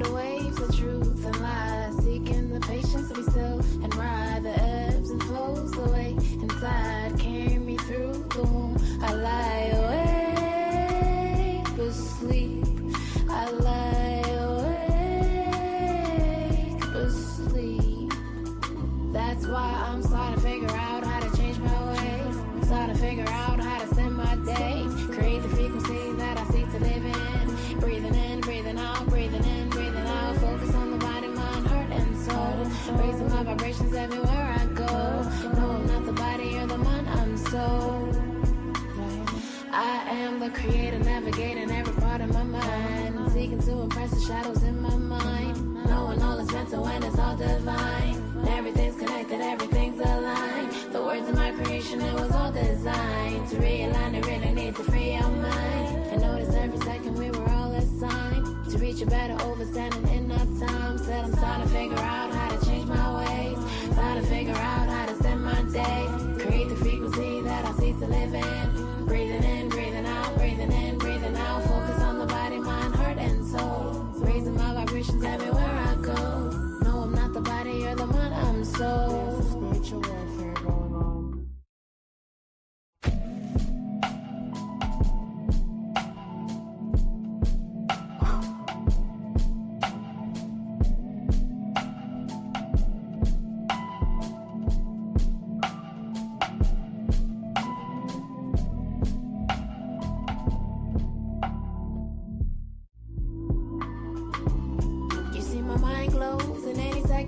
through the waves of truth and lies, seeking the patience to be still and ride the ebbs and flows away inside, carry me through the womb. I lie awake but sleep. I lie awake but sleep. That's why I'm starting to figure out how to change my ways. Starting to figure out how to spend my day. Create the frequency that I seek to live in. Breathing in, breathing out, breathing in, breathing out. Focus on the body, mind, heart, and soul. Raising my vibrations everywhere I go. No, I'm not the body or the mind, I'm soul. I am the creator, navigating every part of my mind. Seeking to impress the shadows in my mind. Knowing all is mental and it's all divine. Everything's connected, everything's aligned. The words of my creation, it was all designed to realign. I really need to free our mind. And notice every second we were all assigned to reach a better understanding in our time. Said I'm starting to figure out how to change my ways. Starting to figure out how to spend my day. Create the frequency that I seek to live in. Breathing in, breathing out, breathing in, breathing out. Focus on the body, mind, heart, and soul. Raising my vibrations everywhere I go. No, I'm not the body or the mind, I'm soul. Spiritual warfare going on.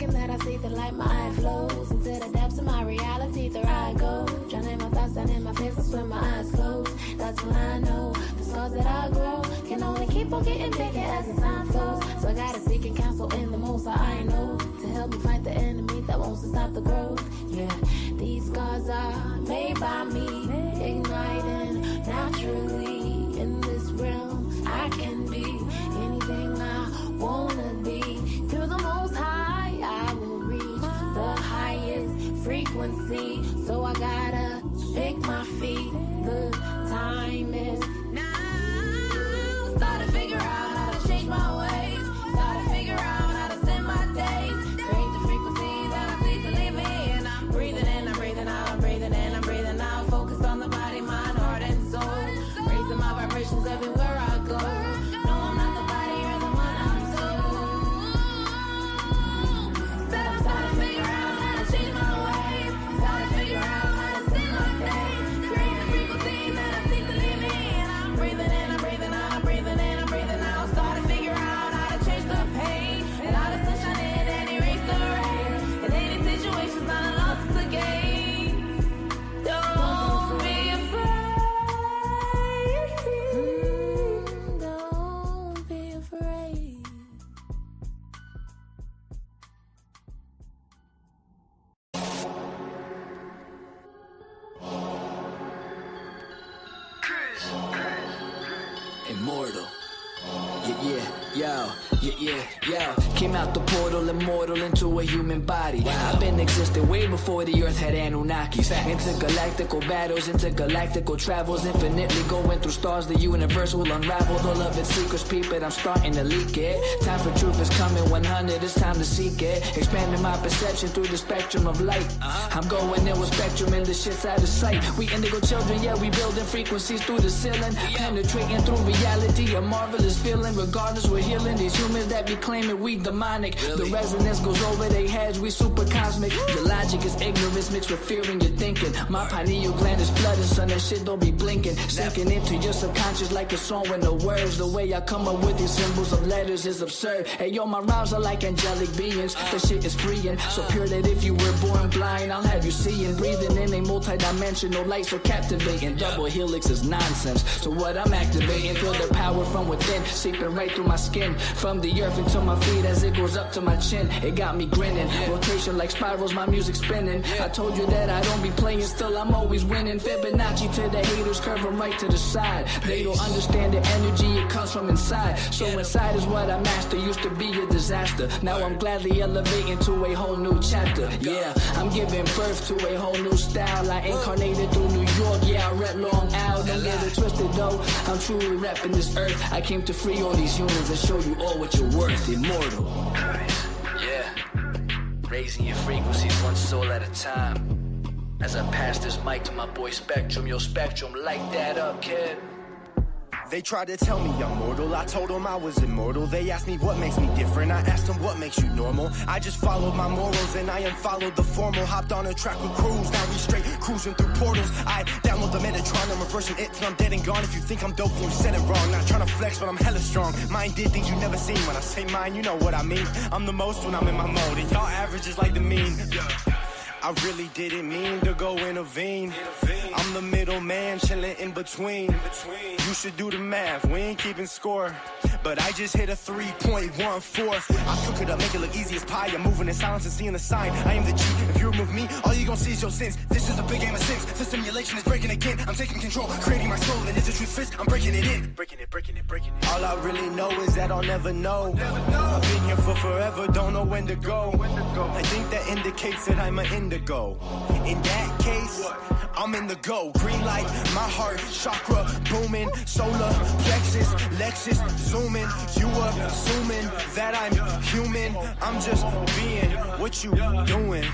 That I see the light, my eye flows into the depths of my reality. There I go, drowning my thoughts and in my faces with my eyes closed. That's when I know the scars that I grow can only keep on getting bigger as the time flows. So I gotta seek and counsel in the most I know to help me fight the enemy that wants to stop the growth. Yeah, these scars are made by me, igniting naturally in this realm. I can be anything I wanna be through the Most High. I will reach the highest frequency, so I gotta pick my feet. The time is now. Start to figure out how to change my ways. Start to figure out how to spend my days. Create the frequency that I seek to live in. I'm breathing in, I'm breathing out, I'm breathing in, I'm breathing out. Focus on the body, mind, heart, and soul. Raising my vibrations everywhere I go. No, I'm not the body or the mind, I'm soul. Immortal. Yeah. Came out the portal, immortal into a human body. I've been existing way before the earth had Anunnakis. Intergalactical battles, intergalactical travels, infinitely going through stars. The universe will unravel all of its secrets, peep it. I'm starting to leak it. Time for truth is coming 100, it's time to seek it. Expanding my perception through the spectrum of light. I'm going in with spectrum and the shit's out of sight. We indigo children, yeah, we building frequencies through the ceiling. Penetrating through reality, a marvelous feeling. Regardless, we're healing these humans that be claiming we demonic. The resonance goes over their heads, we super cosmic. Your logic is ignorance mixed with fear in your thinking. My pineal gland is flooded, son, that shit don't be blinking. Sinking into your subconscious like a song with no words. The way I come up with these symbols of letters is absurd. Hey yo, my rhymes are like angelic beings. The shit is freeing, so pure that if you were born blind, I'll have you seeing. Breathing in a multi-dimensional light so captivating. Double helix is nonsense, so what I'm activating, feel the power from within, seeping right through my skin. From the earth into my feet as it goes up to my chin. It got me grinning, rotation like spirals, my music spinning. I told you that I don't be playing, still I'm always winning. Fibonacci to the haters, curve them right to the side. They don't understand the energy, it comes from inside. So inside is what I master, used to be a disaster. Now I'm gladly elevating to a whole new chapter. Yeah, I'm giving birth to a whole new style. I incarnated through New York, yeah, I rep Long Island. Don't get it twisted though, I'm truly repping this earth. I came to free all these humans and show you all what you're worth. Immortal. Yeah. Raising your frequencies one soul at a time. As I pass this mic to my boy Spectrum, yo Spectrum, light that up, kid. They tried to tell me I'm mortal, I told them I was immortal. They asked me what makes me different, I asked them what makes you normal. I just followed my morals and I unfollowed the formal. Hopped on a track with crews, now we straight cruising through portals. I download the Metatron, I'm reversing it till I'm dead and gone. If you think I'm dope, then you said it wrong. Not trying to flex, but I'm hella strong. Mine did things you never seen. When I say mine, you know what I mean. I'm the most when I'm in my mode, and y'all average is like the mean. I really didn't mean to go intervene. I'm the middleman chilling in between. You should do the math, we ain't keeping score. But I just hit a 3.14. I cook it up, make it look easy as pie. I'm moving in silence and seeing the sign. I am the G. If you remove me, all you gon' see is your sins. This is a big game of sins. The simulation is breaking again. I'm taking control, creating my soul. And if the truth fits, I'm breaking it in. Breaking it. All I really know is that I'll never know. I've been here for forever, don't know when to go. I think that indicates that I'm an indigo. In that case, I'm in the go. Green light, my heart, chakra booming. Solar plexus, Lexus zooming. You assuming that I'm human. I'm just being what you doing.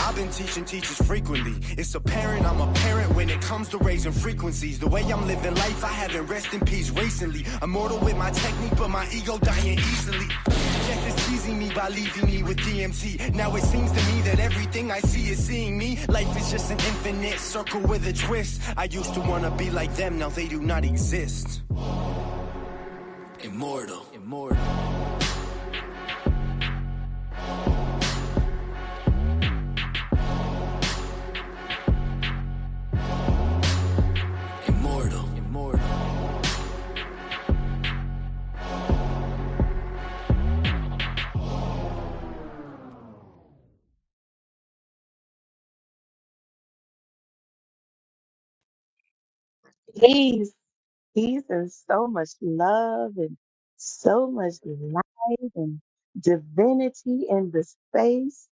I've been teaching teachers frequently. It's apparent I'm a parent when it comes to raising frequencies. The way I'm living life, I haven't rest in peace recently. Immortal with my technique, but my ego dying easily. Death is teasing me by leaving me with DMT. Now it seems to me that everything I see is seeing me. Life is just an infinite circle with a twist. I used to wanna be like them, now they do not exist. Immortal. Peace, peace, and so much love, and so much light and divinity in the space.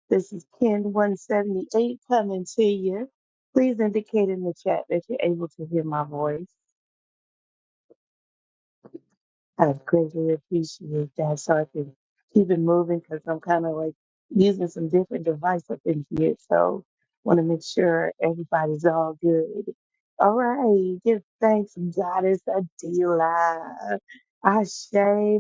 This is Ken 178 coming to you. Please indicate in the chat that you're able to hear my voice. I greatly appreciate that. So I can keep it moving because I'm kind of like using some different device up in here. So want to make sure everybody's all good. All right. Give thanks, Goddess Adila. Ashe,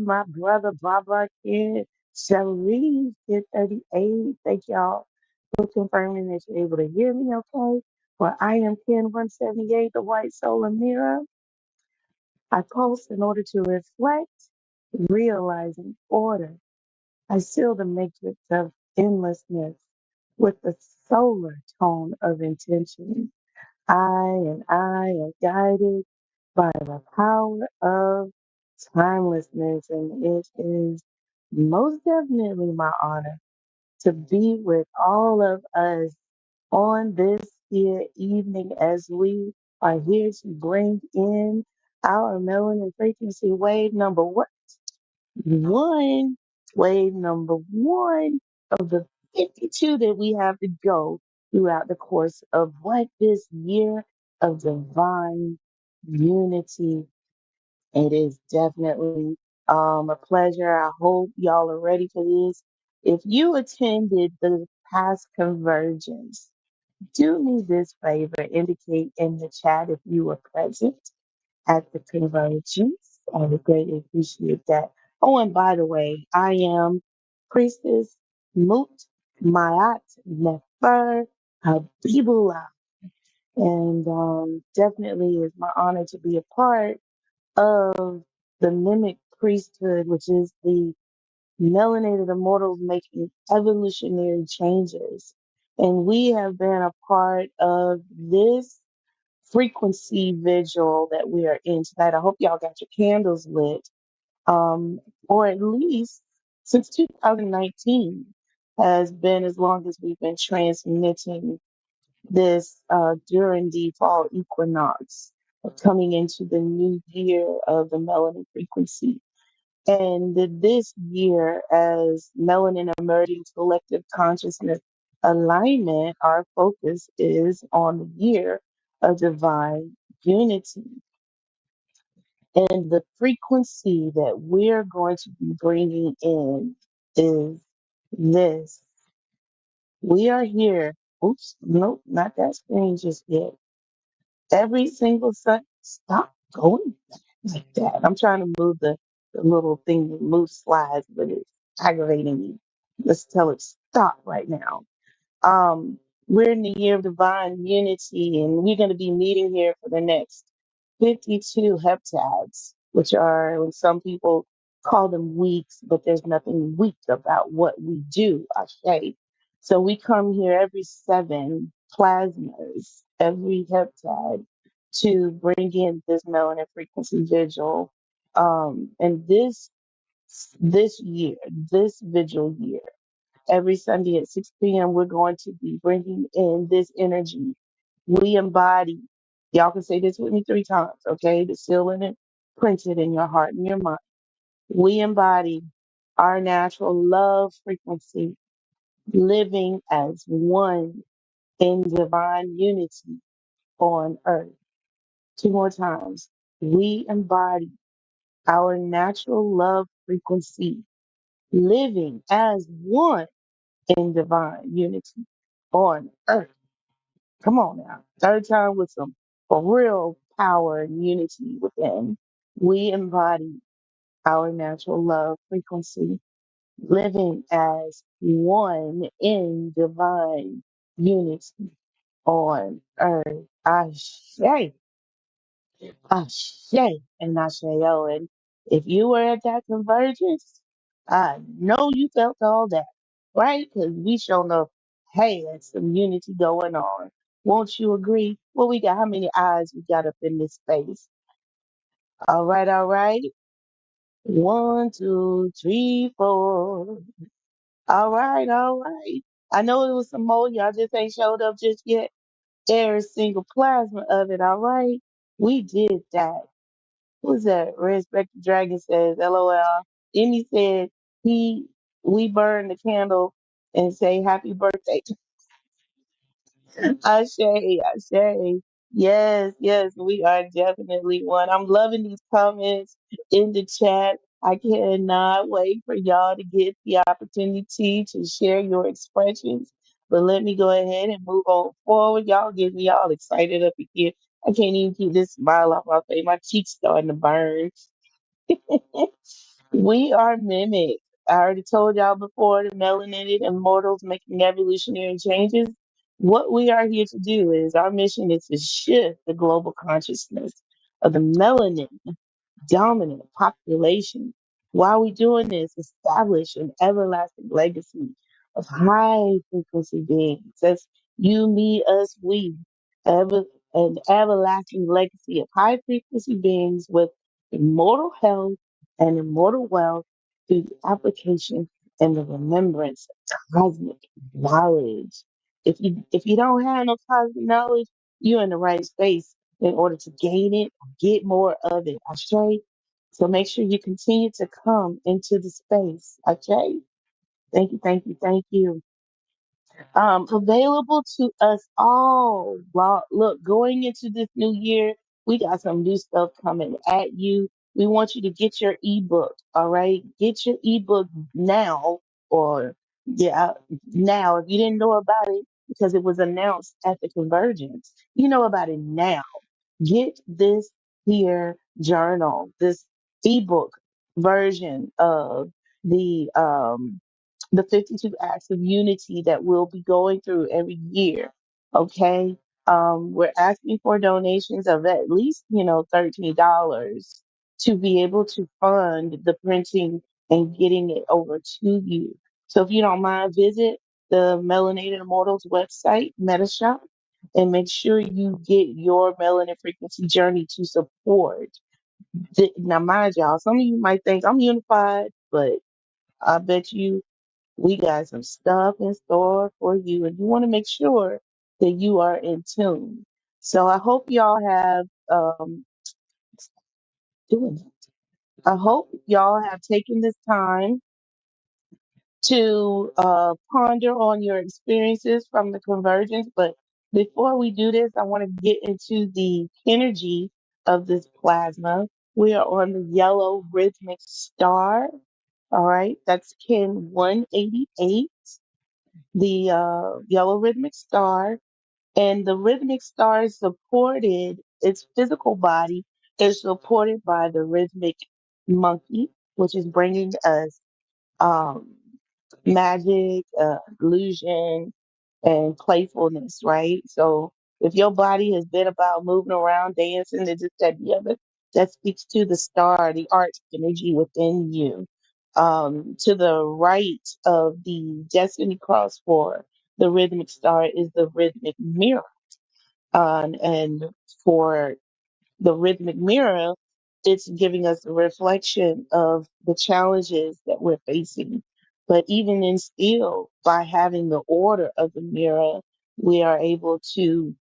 my brother Baba Kid, Sharif, Kid 38. Thank y'all for confirming that you're able to hear me okay. Well, I am Ken 178, the White Solar Mirror. I pulse in order to reflect, realizing order. I seal the matrix of endlessness with the solar tone of intention. I am guided by the power of timelessness, and it is most definitely my honor to be with all of us on this here evening as we are here to bring in our melanin frequency wave number one, wave number one of the 52 that we have to go throughout the course of what this year of divine unity. It is definitely a pleasure. I hope y'all are ready for this. If you attended the past convergence, do me this favor, indicate in the chat if you were present at the convergence. I would greatly appreciate that. Oh, and by the way, I am Priestess Moot Mayat Nefer Habibullah. And definitely is my honor to be a part of the mimic priesthood, which is the melanated immortals making evolutionary changes. And we have been a part of this frequency vigil that we are in tonight. I hope y'all got your candles lit. Or at least since 2019 has been as long as we've been transmitting this during the fall equinox, coming into the new year of the melanin frequency. And this year, as melanin emerging collective consciousness alignment, our focus is on the year of divine unity. And the frequency that we're going to be bringing in is this. We are here. Oops, nope, not that screen just yet. Every single Sunday. Stop going like that. I'm trying to move the little thing that moves slides, but it's aggravating me. Let's tell it stop right now. Um, we're in the year of divine unity, and we're going to be meeting here for the next 52 heptads, which are, when some people call them weeks, but there's nothing weak about what we do, Ashe. So we come here every 7 plasmas, every heptad, to bring in this melanin frequency vigil. And this year, this vigil year, every Sunday at 6 p.m., we're going to be bringing in this energy. We embody, y'all can say this with me 3 times, okay? To seal it and print it in your heart and your mind. We embody our natural love frequency, living as one in divine unity on earth. 2 more times. We embody our natural love frequency, living as one in divine unity on earth. Come on now. 3rd time with some for real power and unity within. We embody our natural love frequency, living as one in divine unity on earth. Ashe, Ashe, and Asheo. And if you were at that convergence, I know you felt all that, right? Because we show up, hey, there's some unity going on. Won't you agree? Well, we got how many eyes we got up in this space? All right, all right. 1, 2, 3, 4. All right, all right. I know it was some more. Y'all just ain't showed up just yet. Every single plasma of it, all right? We did that. Who's that? Respect the Dragon says, LOL. Then he said he we burn the candle and say happy birthday. Ashe, Ashe. Yes, yes, we are definitely one. I'm loving these comments in the chat. I cannot wait for y'all to get the opportunity to share your expressions. But let me go ahead and move on forward. Y'all get me all excited up here. I can't even keep this smile off my face. My cheeks starting to burn. We are mimic. I already told y'all before, the melanated immortals making evolutionary changes. What we are here to do is our mission is to shift the global consciousness of the melanin dominant population. While we doing this, establish an everlasting legacy of high frequency beings. That's you, me, us, we. Ever, an everlasting legacy of high frequency beings with immortal health and immortal wealth through the application and the remembrance of cosmic knowledge. If you don't have no cosmic knowledge, you're in the right space in order to gain it, get more of it. Okay. So make sure you continue to come into the space. Okay. Thank you, thank you, thank you. Available to us all. Well, look, going into this new year, we got some new stuff coming at you. We want you to get your ebook. All right. Get your ebook now, or yeah, now. If you didn't know about it because it was announced at the convergence, you know about it now. Get this here journal, this ebook version of the 52 acts of unity that we'll be going through every year. Okay. We're asking for donations of at least, $13 to be able to fund the printing and getting it over to you. So if you don't mind, visit the Melanated Immortals website, Metashop, and make sure you get your melanin frequency journey to support. Now, mind y'all, some of you might think I'm unified, but I bet you we got some stuff in store for you, and you want to make sure that you are in tune. So I hope y'all have doing that. I hope y'all have taken this time to ponder on your experiences from the convergence. But before we do this, I want to get into the energy of this plasma. We are on the yellow rhythmic star. All right. That's Kin 188, the yellow rhythmic star. And the rhythmic star is supported, its physical body is supported by the rhythmic monkey, which is bringing us um, magic, illusion, and playfulness, right? So if your body has been about moving around, dancing, and this, that, the other, that speaks to the star, the art energy within you. To the right of the Destiny Cross 4, the rhythmic star is the rhythmic mirror. And for the rhythmic mirror, it's giving us a reflection of the challenges that we're facing. But even in still, by having the order of the mirror, we are able to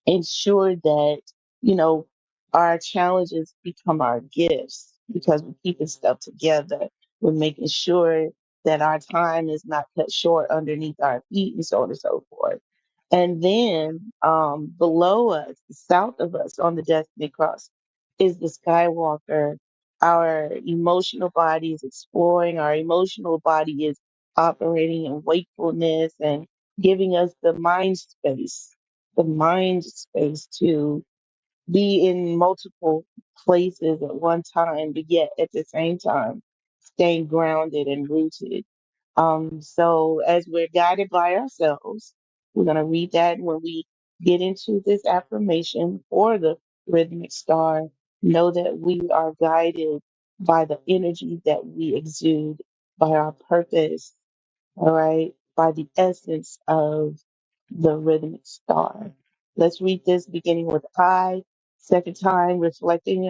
ensure that, you know, our challenges become our gifts because we're keeping stuff together. We're making sure that our time is not cut short underneath our feet and so on and so forth. And then below us, south of us on the Destiny Cross, is the Skywalker. Our emotional body is exploring, our emotional body is operating in wakefulness and giving us the mind space to be in multiple places at one time, but yet at the same time staying grounded and rooted. So as we're guided by ourselves, we're going to read that when we get into this affirmation for the rhythmic star. Know that we are guided by the energy that we exude, by our purpose, all right, by the essence of the rhythmic star. Let's read this beginning with I. Second time, reflecting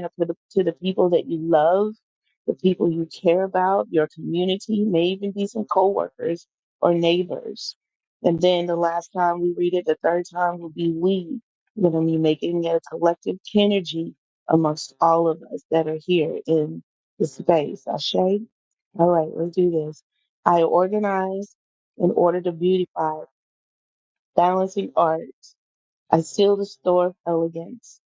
to the people that you love, the people you care about, your community, may even be some coworkers or neighbors. And then the last time we read it, the third time will be we. We're going to be making it a collective energy amongst all of us that are here in the space. Ashe? All right, let's do this. I organize in order to beautify, balancing art. I seal the store of elegance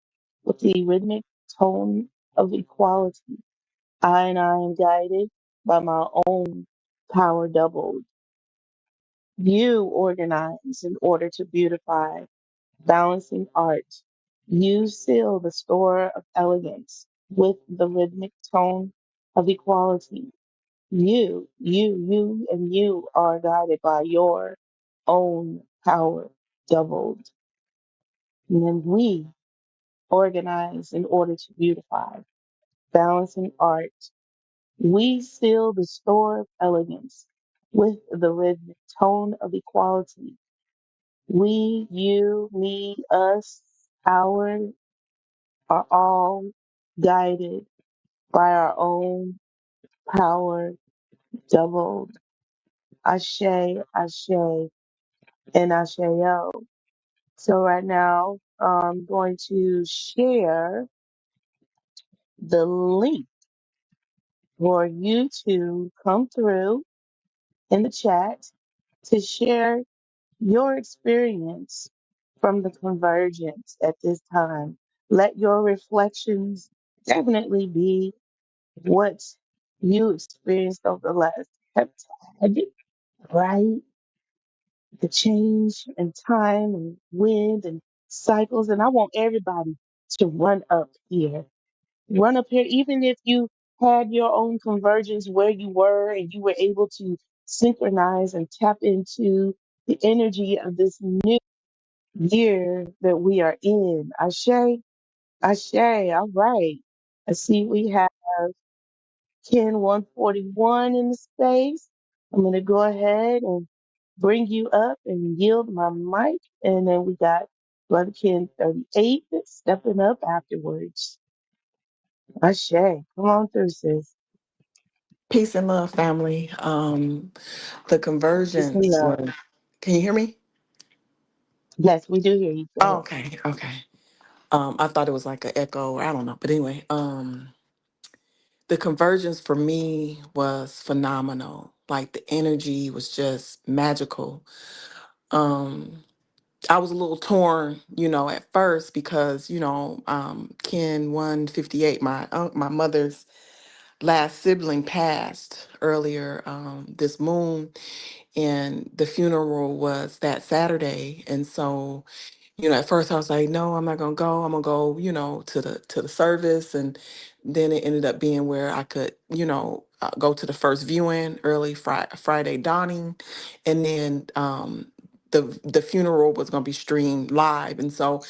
with the rhythmic tone of equality. I am guided by my own power doubled. You organize in order to beautify, balancing art. You seal the store of elegance with the rhythmic tone of equality. And you are guided by your own power doubled. And then we organize in order to beautify, balancing art. We seal the store of elegance with the rhythmic tone of equality. We, you, me, us, our are all guided by our own power doubled. Ashe, Ashe, and Asheo. So right now, I'm going to share the link for you to come through in the chat to share your experience from the convergence at this time. Let your reflections definitely be what you experienced over the last heptad, right? The change in time and wind and cycles. And I want everybody to run up here, even if you had your own convergence where you were and you were able to synchronize and tap into the energy of this new year that we are in. Ashe, Ashe, all right. I see we have Ken 141 in the space. I'm going to go ahead and bring you up and yield my mic. And then we got Brother Ken 38 that's stepping up afterwards. Ashe, come on through, sis. Peace and love, family. The Peace and conversions love. were. Can you hear me? Yes, we do hear you. Go Oh, ahead. okay, okay. I thought it was like an echo, or I don't know. But anyway, the conversions for me was phenomenal. Like the energy was just magical. Um, I was a little torn, at first because, Ken 158, my mother's last sibling passed earlier this moon, and the funeral was that Saturday. And so, at first I was like, no, I'm not gonna go. I'm gonna go, to the service, and then it ended up being where I could, go to the first viewing early Friday dawning, and then the funeral was gonna be streamed live. And so,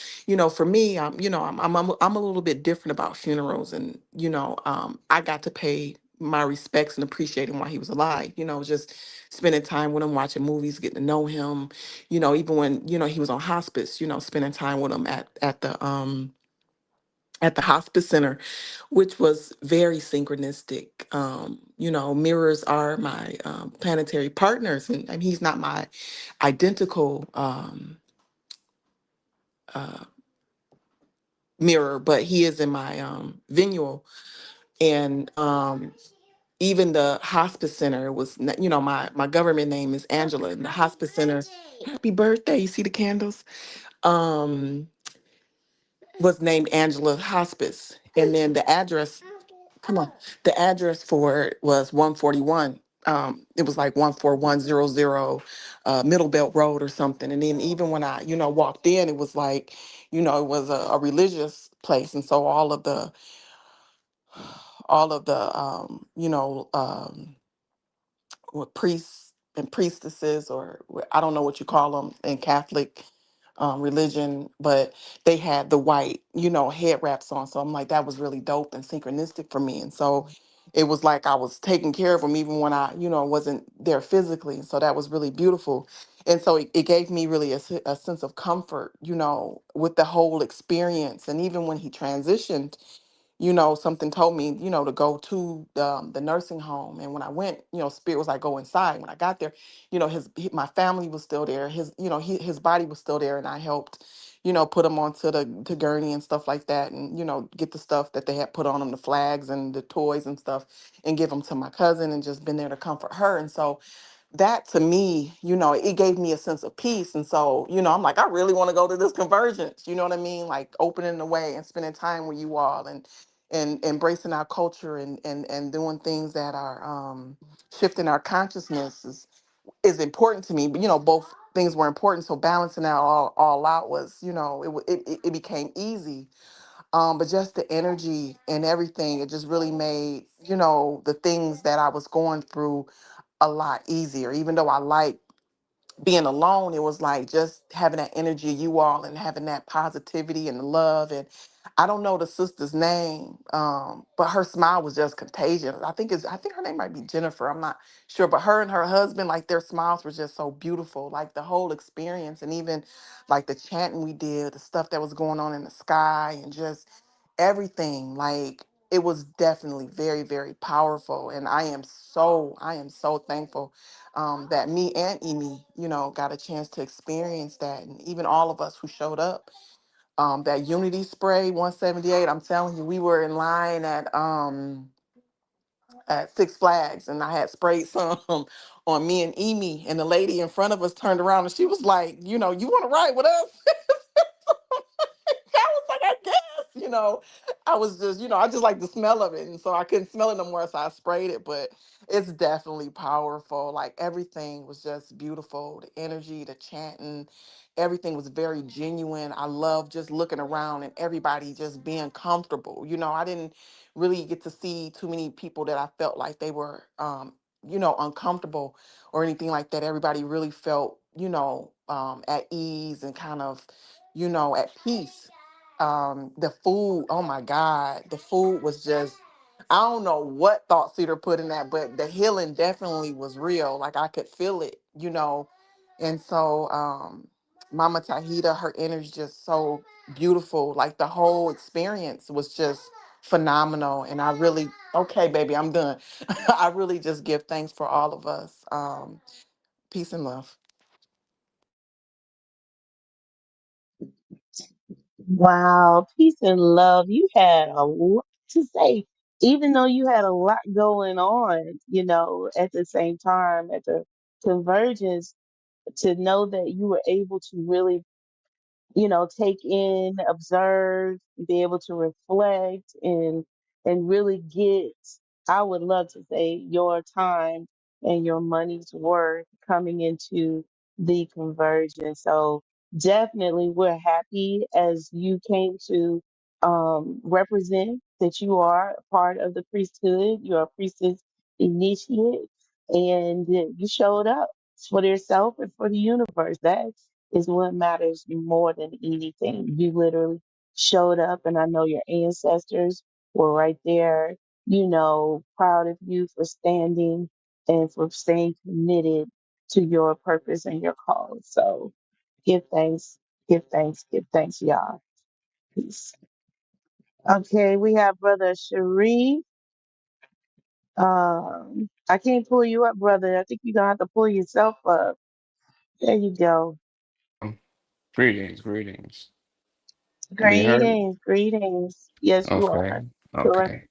for me, I'm a little bit different about funerals, and I got to pay my respects and appreciate him while he was alive. Just spending time with him, watching movies, getting to know him, even when, he was on hospice, spending time with him at the hospice center, which was very synchronistic. Mirrors are my planetary partners, and he's not my identical uh, mirror, but he is in my Vigil. And even the hospice center was, my government name is Angela, and the hospice center, happy birthday, you see the candles? Um, was named Angela Hospice. And then the address, come on, the address for it was 141. It was like 14100 Middle Belt Road or something. And then even when I, walked in, it was like, it was a religious place. And so all of the what priests and priestesses, or I don't know what you call them in Catholic religion, but they had the white, head wraps on. So I'm like, that was really dope and synchronistic for me. And so it was like I was taking care of them even when I, wasn't there physically. So that was really beautiful. And so it gave me really a sense of comfort, with the whole experience. And even when he transitioned, something told me, to go to the nursing home. And when I went, spirit was like, go inside. When I got there, my family was still there. His body was still there. And I helped, put him onto the gurney and stuff like that. And, get the stuff that they had put on him, the flags and the toys and stuff, and give them to my cousin, and just been there to comfort her. And so that to me, it gave me a sense of peace. And so, I'm like, I really want to go to this convergence, you know what I mean? Like opening the way and spending time with you all, and embracing our culture, and doing things that are shifting our consciousness is important to me. But both things were important. So balancing that all out was, it became easy. But just the energy and everything, it just really made, the things that I was going through a lot easier. Even though I like being alone, it was like just having that energy of you all, and having that positivity and the love. And I don't know the sister's name, but her smile was just contagious. I think her name might be Jennifer. I'm not sure, but her and her husband, like their smiles were just so beautiful. Like the whole experience, and even like the chanting we did, the stuff that was going on in the sky, and just everything. Like it was definitely very, very powerful. And I am so thankful that me and Amy, got a chance to experience that. And even all of us who showed up, that Unity Spray 178, I'm telling you, we were in line at Six Flags, and I had sprayed some on me and Amy, and the lady in front of us turned around, and she was like, you want to ride with us? I was like, I guess, I was just, I just like the smell of it. And so I couldn't smell it no more. So I sprayed it, but it's definitely powerful. Like everything was just beautiful. The energy, the chanting, everything was very genuine. I love just looking around and everybody just being comfortable. I didn't really get to see too many people that I felt like they were, uncomfortable or anything like that. Everybody really felt, at ease and kind of, at peace. The food, oh my God, the food was just, I don't know what thought Cedar put in that, but the healing definitely was real. Like I could feel it, And so Mama Tahita, her energy just so beautiful. Like the whole experience was just phenomenal. And I really, okay, baby, I'm done. I really just give thanks for all of us. Peace and love. Wow, peace and love. You had a lot to say, even though you had a lot going on, at the same time, at the convergence, to know that you were able to really take in, observe, be able to reflect and really get, I would love to say, your time and your money's worth coming into the conversion. So definitely we're happy as you came to represent that you are a part of the priesthood, you're a priestess initiate, and you showed up for yourself and for the universe. That is what matters more than anything. You literally showed up, and I know your ancestors were right there, proud of you for standing and for staying committed to your purpose and your cause. So give thanks, give thanks, give thanks, y'all. Peace. Okay, we have Brother Sharif. I can't pull you up, brother. I think you're gonna have to pull yourself up. There you go. Um, Greetings, greetings. Be heard? Greetings, greetings. Yes, you Okay, are. Correct. okay.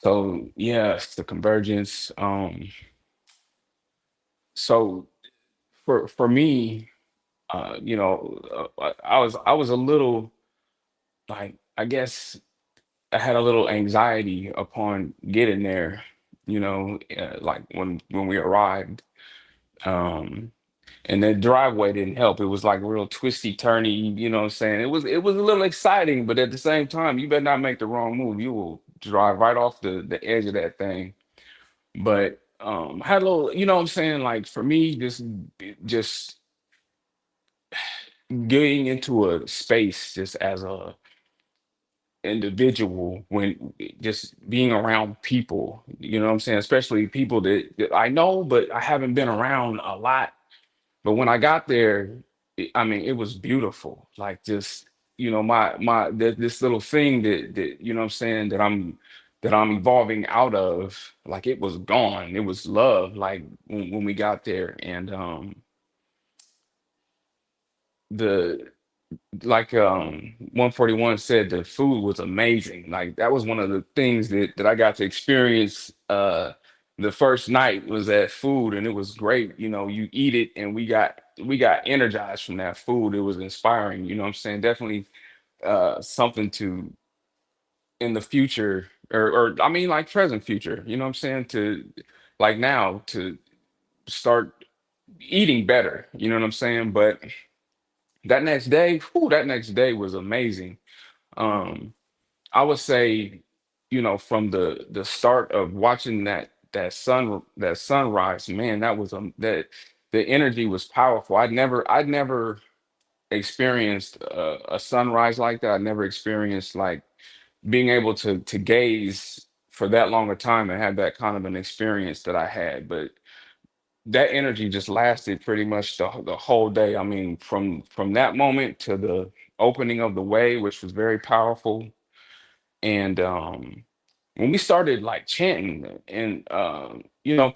So yes, the convergence. So for me, I was a little like I guess I had a little anxiety upon getting there. Like when we arrived. Um, and the driveway didn't help. It was like real twisty, turny, you know what I'm saying? It was a little exciting, but at the same time, you better not make the wrong move. You will drive right off the edge of that thing. But I had a little, you know what I'm saying? Like for me, just getting into a space just as a individual when just being around people, you know what I'm saying? Especially people that I know, but I haven't been around a lot. But when I got there, I mean, it was beautiful. Like just, this little thing that you know what I'm saying that I'm evolving out of, like it was gone. It was love, like when we got there. And the like 141 said, the food was amazing. Like that was one of the things that I got to experience the first night was that food, and it was great. You eat it, and we got energized from that food. It was inspiring, you know what I'm saying? Definitely something to in the future, or I mean like present future, you know what I'm saying, to like now to start eating better, you know what I'm saying? But that next day was amazing. Um, I would say, from the start of watching that sunrise, man, that the energy was powerful. I'd never experienced a sunrise like that. I never experienced like being able to gaze for that long a time and have that kind of an experience that I had. But that energy just lasted pretty much the whole day. I mean, from that moment to the opening of the way, which was very powerful. And when we started like chanting and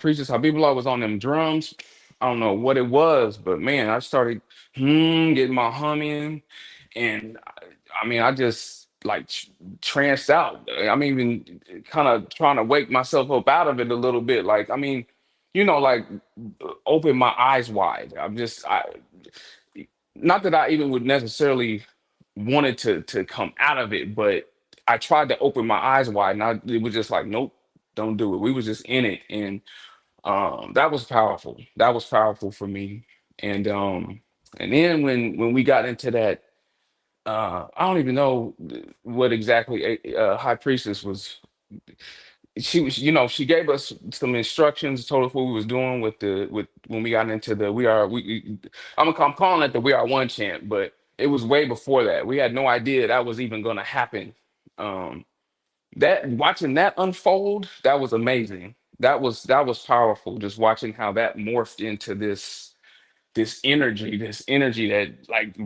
Priestess Habibullah was on them drums. I don't know what it was, but man, I started getting my humming, and I mean, I just like tranced out. I'm even kind of trying to wake myself up out of it a little bit. Like, I mean, like open my eyes wide. Not that I even would necessarily wanted to come out of it, but I tried to open my eyes wide, and it was just like, nope, don't do it. We was just in it, and that was powerful. That was powerful for me. And then when we got into that, I don't even know what exactly High Priestess was. She was, she gave us some instructions, told us what we was doing with when we got into the I'm calling it the We Are One chant, but it was way before that. We had no idea that was even going to happen. Um, that Watching that unfold, that was amazing. That was powerful. Just watching how that morphed into this energy that like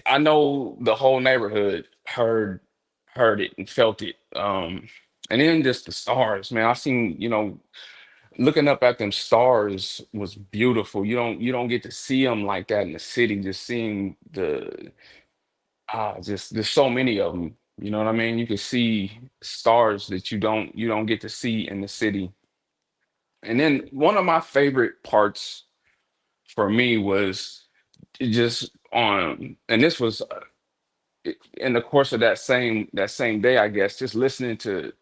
I know the whole neighborhood heard it and felt it. And then just the stars, man. I seen, looking up at them stars was beautiful. You don't get to see them like that in the city. Just seeing just there's so many of them. You know what I mean? You can see stars that you don't get to see in the city. And then one of my favorite parts for me was just on, and this was in the course of that same day, I guess, just listening to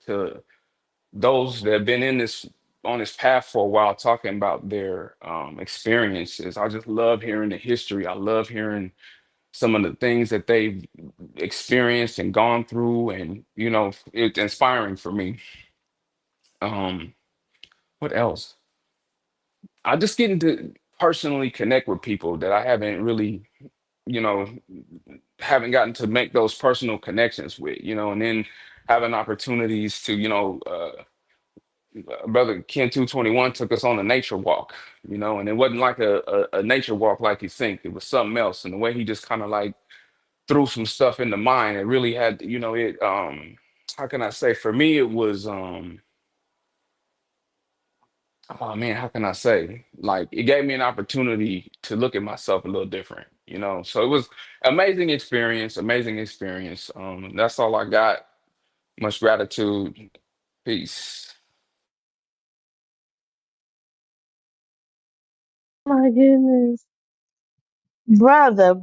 those that have been in this on this path for a while talking about their experiences. I just love hearing the history. I love hearing some of the things that they've experienced and gone through, and it's inspiring for me. Um, what else? I just getting to personally connect with people that I haven't really, you know, haven't gotten to make those personal connections with, and then having opportunities to, brother Ken 221 took us on a nature walk, and it wasn't like a nature walk like you think. It was something else. And the way he just kind of like threw some stuff in the mind, it really had, it how can I say, for me it was oh man, how can I say? Like it gave me an opportunity to look at myself a little different, So it was amazing experience. That's all I got. Much gratitude. Peace. My goodness. Brother.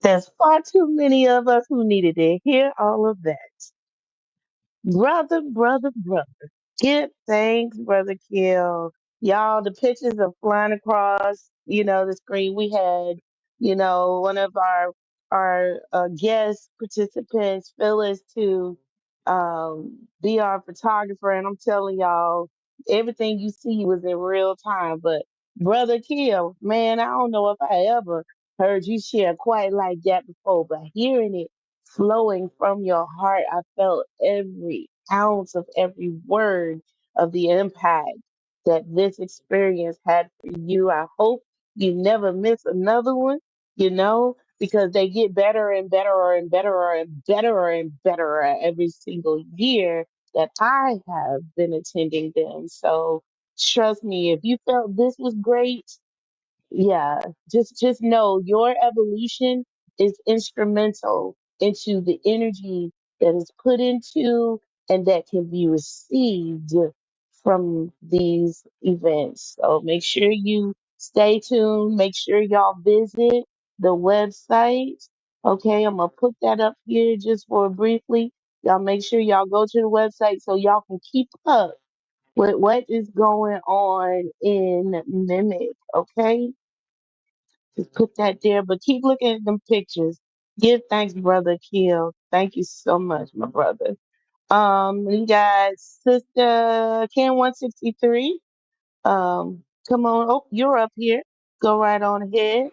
There's far too many of us who needed to hear all of that. Brother. Give thanks, Brother Kill. Y'all, the pictures are flying across, the screen. We had, one of our guest participants, Phyllis, to be our photographer, and I'm telling y'all, everything you see was in real time. But Brother Kill, man, I don't know if I ever heard you share quite like that before, but hearing it flowing from your heart, I felt every ounce of every word of the impact that this experience had for you. I hope you never miss another one, because they get better and better and better and better and better every single year that I have been attending them. So trust me, if you felt this was great, yeah, just know your evolution is instrumental into the energy that is put into and that can be received from these events. So make sure you stay tuned. Make sure y'all visit the website. Okay, I'm gonna put that up here just for briefly. Y'all make sure y'all go to the website so y'all can keep up with what is going on in Mimic. Okay, just put that there, but keep looking at them pictures. Give thanks, brother Kill. Thank you so much, my brother. We got Sister Ken 163. Come on. Oh, you're up here. Go right on ahead.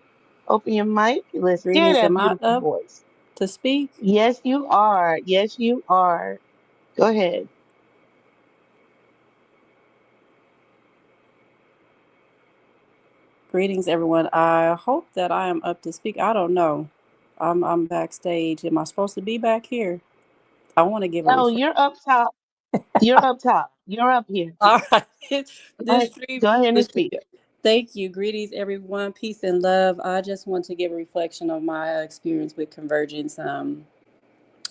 Open your mic. Let's hear Greetings. that Am I beautiful up voice. to speak? Yes, you are. Yes, you are. Go ahead. Greetings, everyone. I hope that I am up to speak. I don't know. I'm backstage. Am I supposed to be back here? I want to give a No, refresh. you're up top. You're up top. You're up here. All right. Go this ahead, stream, go ahead and this speak. stream. Thank you. Greetings, everyone. Peace and love. I just want to give a reflection of my experience with Convergence. I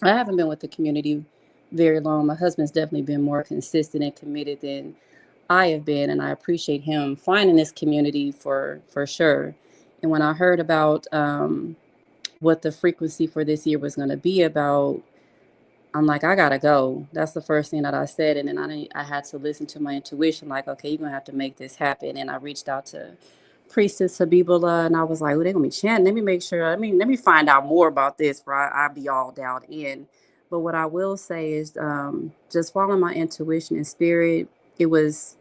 haven't been with the community very long. My husband's definitely been more consistent and committed than I have been, and I appreciate him finding this community for sure. And when I heard about what the frequency for this year was going to be about, I'm like, I gotta go. That's the first thing that I said, and then I had to listen to my intuition. Like, okay, you're gonna have to make this happen. And I reached out to Priestess Habibullah, and I was like, oh, they're gonna be chanting. Let me make sure. Let me find out more about this, right? I'll be all down in. But what I will say is, just following my intuition and spirit. It was.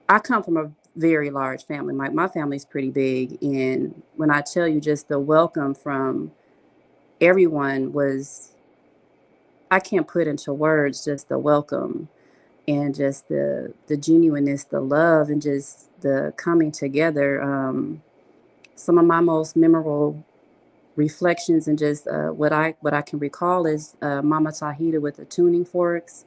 I come from a very large family. My family's pretty big, and when I tell you, just the welcome from everyone was, I can't put into words just the welcome and just the genuineness, the love, and just the coming together. Some of my most memorable reflections and just what I can recall is Mama Tahita with the tuning forks,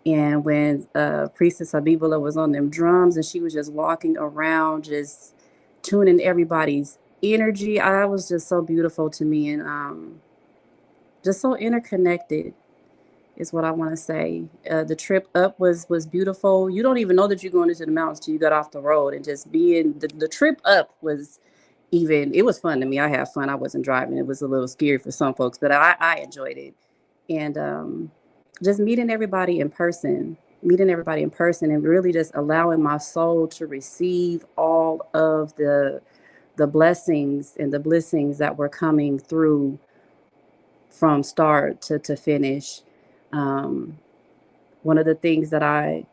and when Priestess Habibullah was on them drums and she was just walking around, just tuning everybody's energy. I was just so beautiful to me, and just so interconnected. is what I want to say. The trip up was beautiful. You don't even know that you're going into the mountains till you got off the road, and just being the trip up was even. It was fun to me. I had fun. I wasn't driving. It was a little scary for some folks, but I enjoyed it, and just meeting everybody in person, and really just allowing my soul to receive all of the blessings and the blessings that were coming through from start to finish. Um, One of the things that I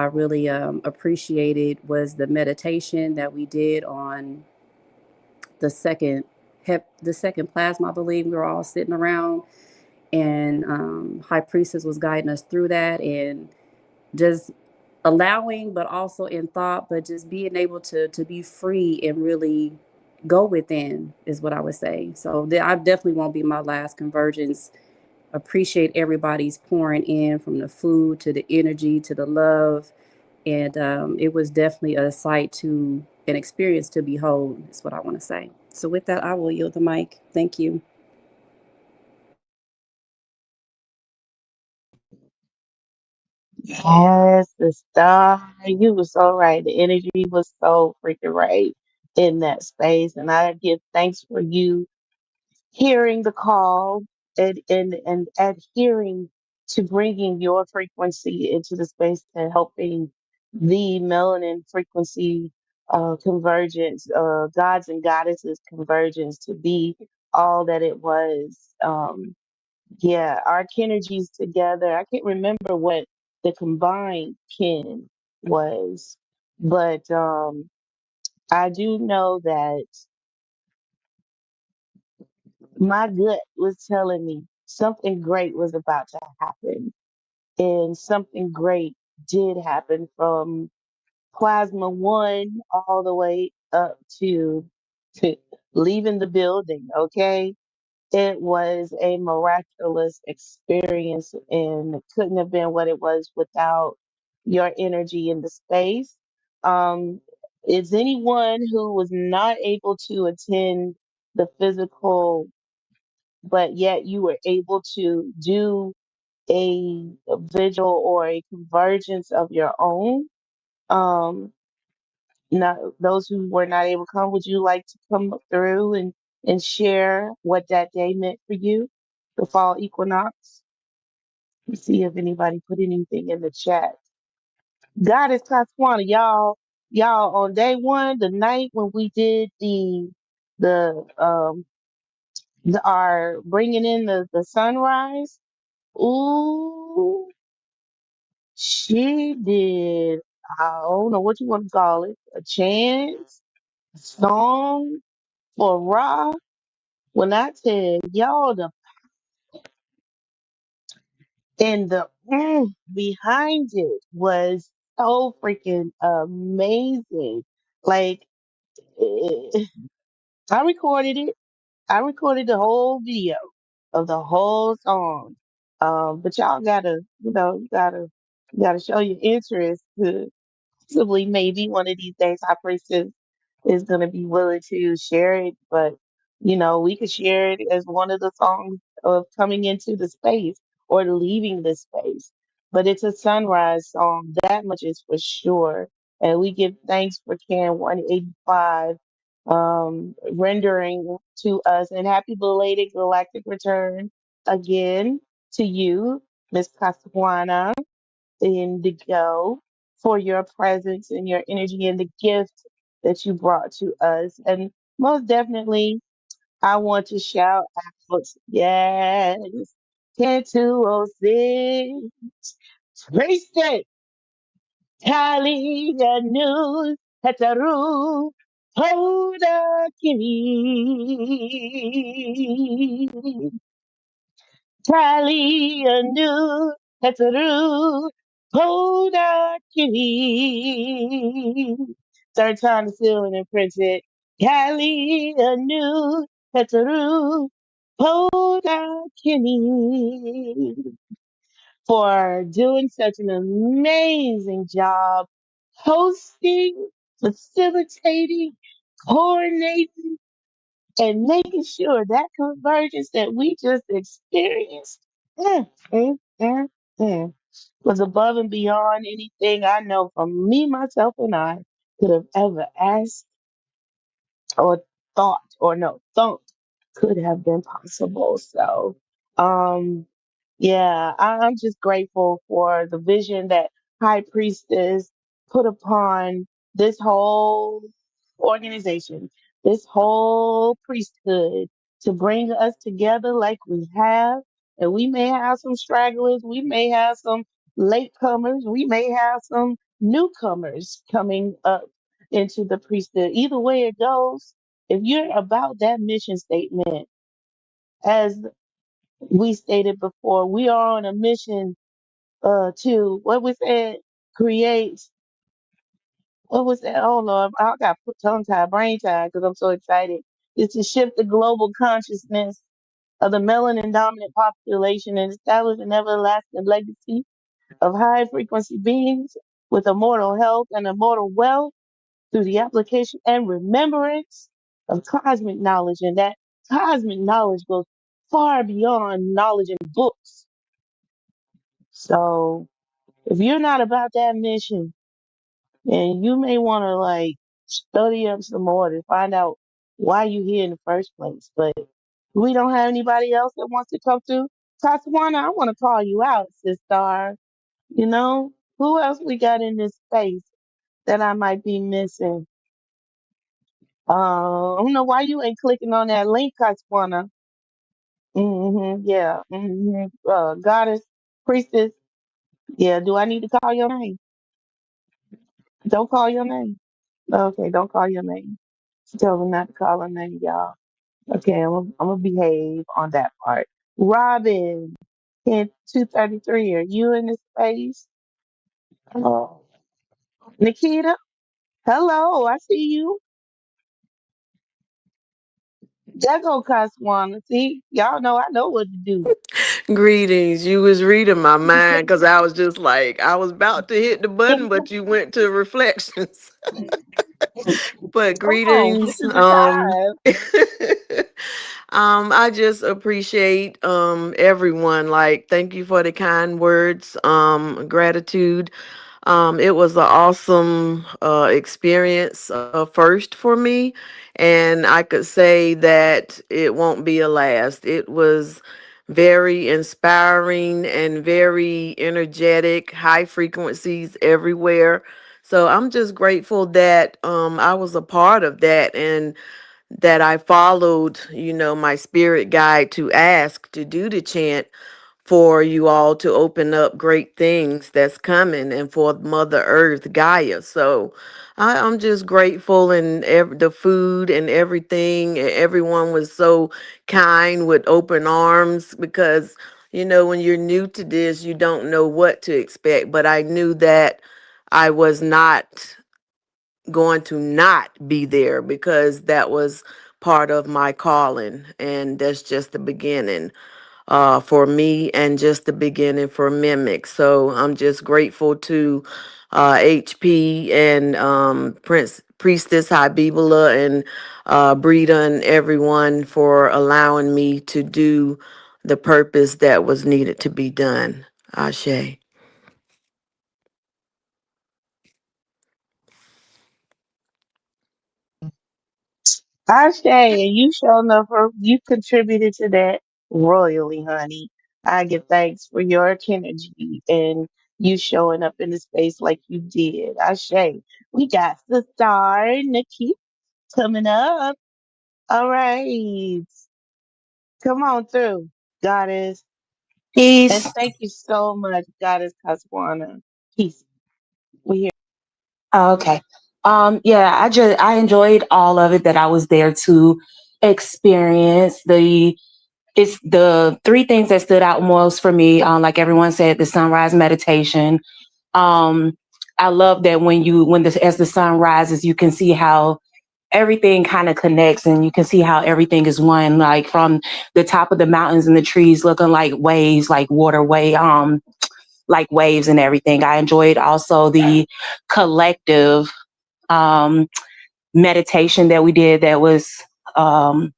really appreciated was the meditation that we did on the second the second plasma. I believe we were all sitting around, and High Priestess was guiding us through that, and just allowing, but also in thought, but just being able to be free and really go within is what I would say. So I definitely won't be my last convergence. Appreciate everybody's pouring in, from the food to the energy to the love, and it was definitely a sight to an experience to behold. Is what I want to say. So with that, I will yield the mic. Thank you. Yes, the star. You were so right. The energy was so freaking right in that space. And I give thanks for you hearing the call and adhering to bringing your frequency into the space and helping the melanin frequency convergence, gods and goddesses convergence to be all that it was. Yeah, our energies together. I can't remember what the combined kin was, but I do know that my gut was telling me something great was about to happen, and something great did happen from plasma one all the way up to leaving the building. Okay, it was a miraculous experience, and it couldn't have been what it was without your energy in the space. Um, is anyone who was not able to attend the physical, but yet you were able to do a vigil or a convergence of your own? Um, Not those who were not able to come, would you like to come through and share what that day meant for you, the fall equinox? Let's see if anybody put anything in the chat. Goddess Taswana, y'all on day one, the night when we did the our bringing in the sunrise. Ooh, she did. I don't know what you want to call it, a chant, a song for Ra. When I tell y'all the behind it was so freaking amazing. Like eh, I recorded it. I recorded the whole video of the whole song. But y'all gotta, you gotta show your interest to possibly maybe one of these days our person is going to be willing to share it. But, we could share it as one of the songs of coming into the space or leaving the space. But it's a sunrise song, that much is for sure. And we give thanks for Can 185 rendering to us. And happy belated galactic return again to you, Miss Castajuana Indigo, for your presence and your energy and the gift that you brought to us. And most definitely, I want to shout out, yes, 10206, race it, Tally the news, Hetaru, Hoda Kimi. Tally anew, Hetaru, Hoda Kitty. Third time to seal it and print it. Tally anew, Hetaru, Hoda Kitty. For doing such an amazing job hosting, facilitating, coordinating, and making sure that convergence that we just experienced. Mm, mm, mm, mm, was above and beyond anything I know from me, myself, and I could have ever asked or thought, or no, thought could have been possible. So, um, yeah, I'm just grateful for the vision that High Priestess put upon this whole organization, this whole priesthood to bring us together like we have. And we may have some stragglers, we may have some latecomers, we may have some newcomers coming up into the priesthood. Either way it goes, if you're about that mission statement, as we stated before, we are on a mission to what was it? Create what was that? Oh Lord, I got put tongue tied, brain tied because I'm so excited. Is to shift the global consciousness of the melanin dominant population and establish an everlasting legacy of high frequency beings with immortal health and immortal wealth through the application and remembrance of cosmic knowledge. And that cosmic knowledge goes far beyond knowledge in books. So if you're not about that mission, then you may want to like study up some more to find out why you here in the first place. But we don't have anybody else that wants to come through. Tatiana, I want to call you out, sister. You know, who else we got in this space that I might be missing? I don't know why you ain't clicking on that link, Tatiana. Yeah. Goddess, priestess. Yeah. Do I need to call your name? Don't call your name. Okay, don't call your name. She told me not to call her name, y'all. Okay, I'm gonna behave on that part. Robin, 233. Are you in this space? Hello. Nikita, hello. I see you. There go Kaswana. See, y'all know I know what to do. Greetings. You was reading my mind because I was just like, I was about to hit the button, but you went to reflections. But Come on, get greetings. to the time. I just appreciate everyone. Like, thank you for the kind words. Gratitude. It was an awesome experience first for me, and I could say that it won't be a last. It was very inspiring and very energetic, high frequencies everywhere. So I'm just grateful that I was a part of that and that I followed, my spirit guide to ask to do the chant for you all to open up great things that's coming and for Mother Earth, Gaia. So I'm just grateful and the food and everything. Everyone was so kind with open arms because, when you're new to this, you don't know what to expect. But I knew that I was not going to not be there because that was part of my calling. And that's just the beginning for me and just the beginning for Mimic. So I'm just grateful to HP and Priestess Habibula and Brita and everyone for allowing me to do the purpose that was needed to be done. Ashe. Ashe, and you sure enough, you contributed to that royally, honey. I give thanks for your energy and you showing up in the space like you did. Ashe, we got the star Nikki coming up. All right, come on through, goddess, and Peace. thank you so much, goddess Caswana. Peace. We here. Oh, okay. Yeah, I enjoyed all of it that I was there to experience. It's the three things that stood out most for me. Like everyone said, the sunrise meditation. Um, I love that as the sun rises, you can see how everything kind of connects and you can see how everything is one, like from the top of the mountains and the trees looking like waves, like waterway, like waves and everything. I enjoyed also the collective um, meditation that we did that was um,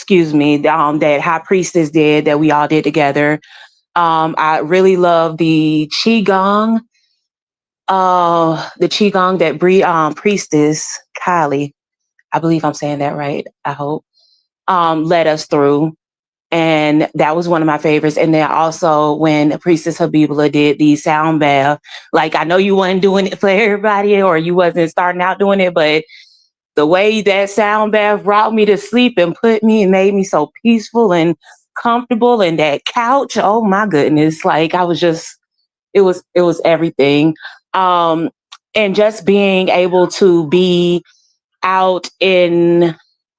excuse me, that High Priestess did that we all did together. I really love the qigong that priestess Kylie, I believe I'm saying that right. I hope led us through, and that was one of my favorites. And then also when Priestess Habibula did the sound bath, like I know you wasn't doing it for everybody, or you wasn't starting out doing it, but the way that sound bath brought me to sleep and put me and made me so peaceful and comfortable, and that couch, oh my goodness, like I was just, it was everything. Um, and just being able to be out in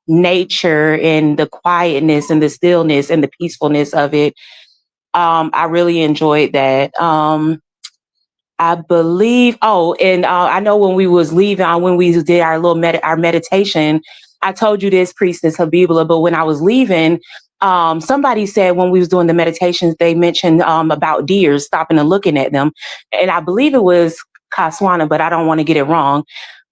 nature and the quietness and the stillness and the peacefulness of it. I really enjoyed that. I believe. Oh, and I know when we was leaving, when we did our little our meditation, I told you this, Priestess Habibula. But when I was leaving, somebody said when we was doing the meditations, they mentioned about deers stopping and looking at them, and I believe it was Kaswana, but I don't want to get it wrong.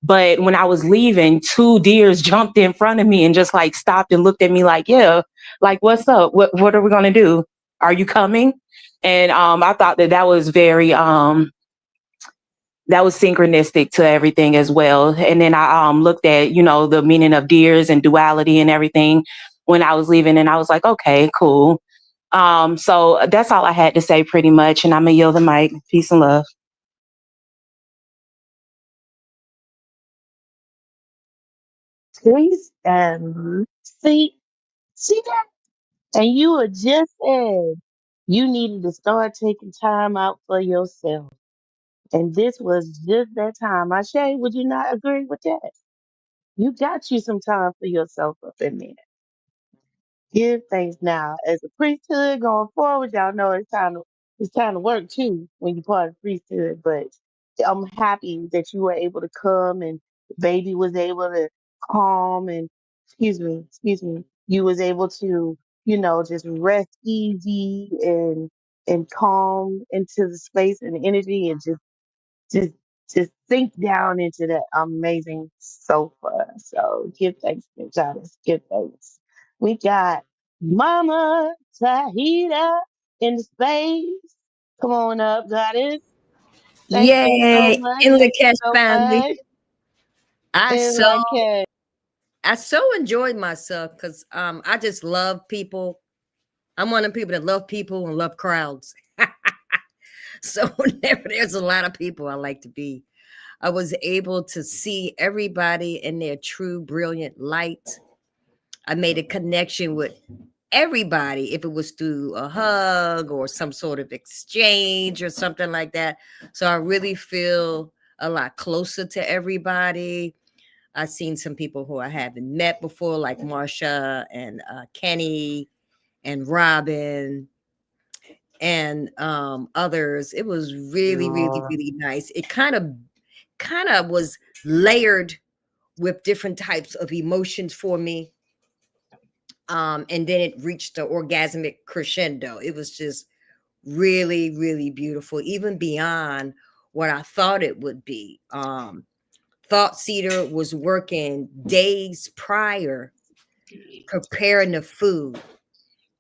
But when I was leaving, two deers jumped in front of me and just like stopped and looked at me like, yeah, like what's up? What are we gonna do? Are you coming? And I thought that that was very that was synchronistic to everything as well. And then I looked at, the meaning of deers and duality and everything when I was leaving, and I was like, okay, cool. So that's all I had to say pretty much. And I'm gonna yield the mic. Peace and love. Please and see that? And you had just said you needed to start taking time out for yourself. And this was just that time. Ashe, would you not agree with that? You got you some time for yourself up in there. Give thanks now. As a priesthood going forward, y'all know it's time to work too when you're part of priesthood. But I'm happy that you were able to come and the baby was able to calm and excuse me, you was able to, just rest easy and calm into the space and energy and just just sink down into that amazing sofa. So give thanks, Goddess. Give thanks. We got Mama Tahita in the space. Come on up, Goddess. Thank you so Yay! much. In the Thank you cash so family. much. I And so like that. I so enjoyed myself because I just love people. I'm one of the people that love people and love crowds. So whenever there's a lot of people, I like to be. I was able to see everybody in their true brilliant light. I made a connection with everybody, if it was through a hug or some sort of exchange or something like that. So I really feel a lot closer to everybody. I've seen some people who I haven't met before, like Marsha and Kenny and Robin and others. It was really, really, really nice. It kind of was layered with different types of emotions for me. And then it reached the orgasmic crescendo. It was just really, really beautiful, even beyond what I thought it would be. Thought Cedar was working days prior preparing the food,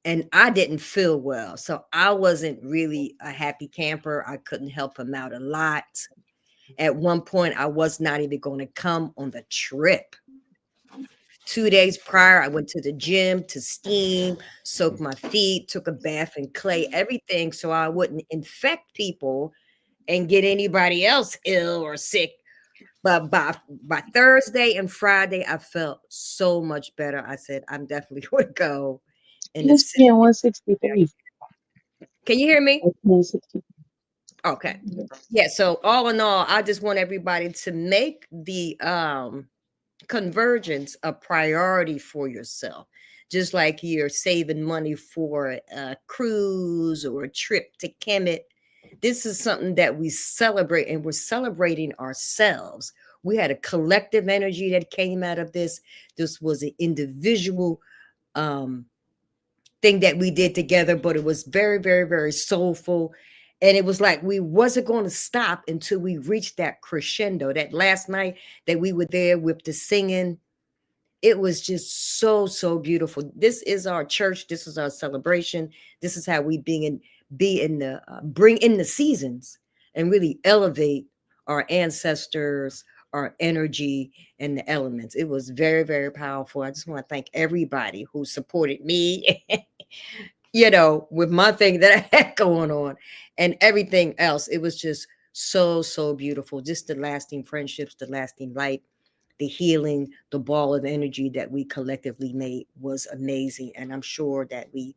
and I didn't feel well. So I wasn't really a happy camper. I couldn't help him out a lot. At one point, I was not even going to come on the trip. 2 days prior, I went to the gym to steam, soak my feet, took a bath in clay, everything so I wouldn't infect people and get anybody else ill or sick. But by Thursday and Friday, I felt so much better. I said, I'm definitely going to go in the city. ESPN 163. Can you hear me? 163. Okay. Yeah. So all in all, I just want everybody to make the convergence a priority for yourself. Just like you're saving money for a cruise or a trip to Kemet. This is something that we celebrate, and we're celebrating ourselves. We had a collective energy that came out of this. This was an individual um, thing that we did together, but it was very, very, very soulful. And it was like we wasn't going to stop until we reached that crescendo. That last night that we were there with the singing it was just so so beautiful. This is our church, this is our celebration, this is how we be in the bring in the seasons and really elevate our ancestors, our energy, and the elements. It was very very powerful. I just want to thank everybody who supported me with my thing that I had going on and everything else. It was just so so beautiful, just the lasting friendships, the lasting light, the healing, the ball of energy that we collectively made was amazing. And I'm sure that we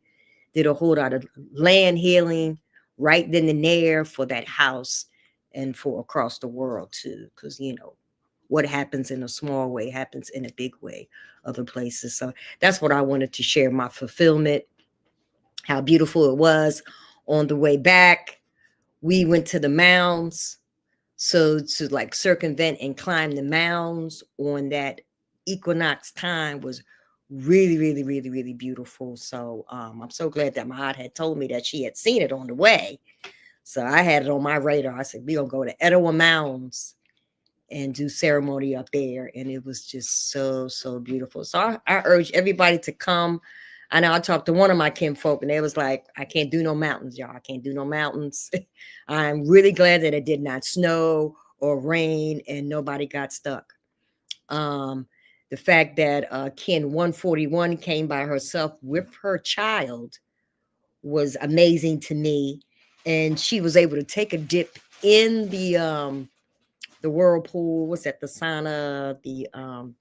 did a whole lot of land healing right then and there for that house and for across the world too. Because, what happens in a small way happens in a big way other places. So that's what I wanted to share, my fulfillment, how beautiful it was. On the way back, we went to the mounds, so to like circumvent and climb the mounds on that equinox time was really, really, really, really beautiful. So I'm so glad that my aunt had told me that she had seen it on the way. So I had it on my radar. I said, we're gonna go to Etowah Mounds and do ceremony up there. And it was just so, so beautiful. So I urge everybody to come. I know I talked to one of my kinfolk and they was like, I can't do no mountains, y'all. I can't do no mountains. I'm really glad that it did not snow or rain and nobody got stuck. Um, the fact that Ken 141 came by herself with her child was amazing to me. And she was able to take a dip in the whirlpool. What's that? The sauna.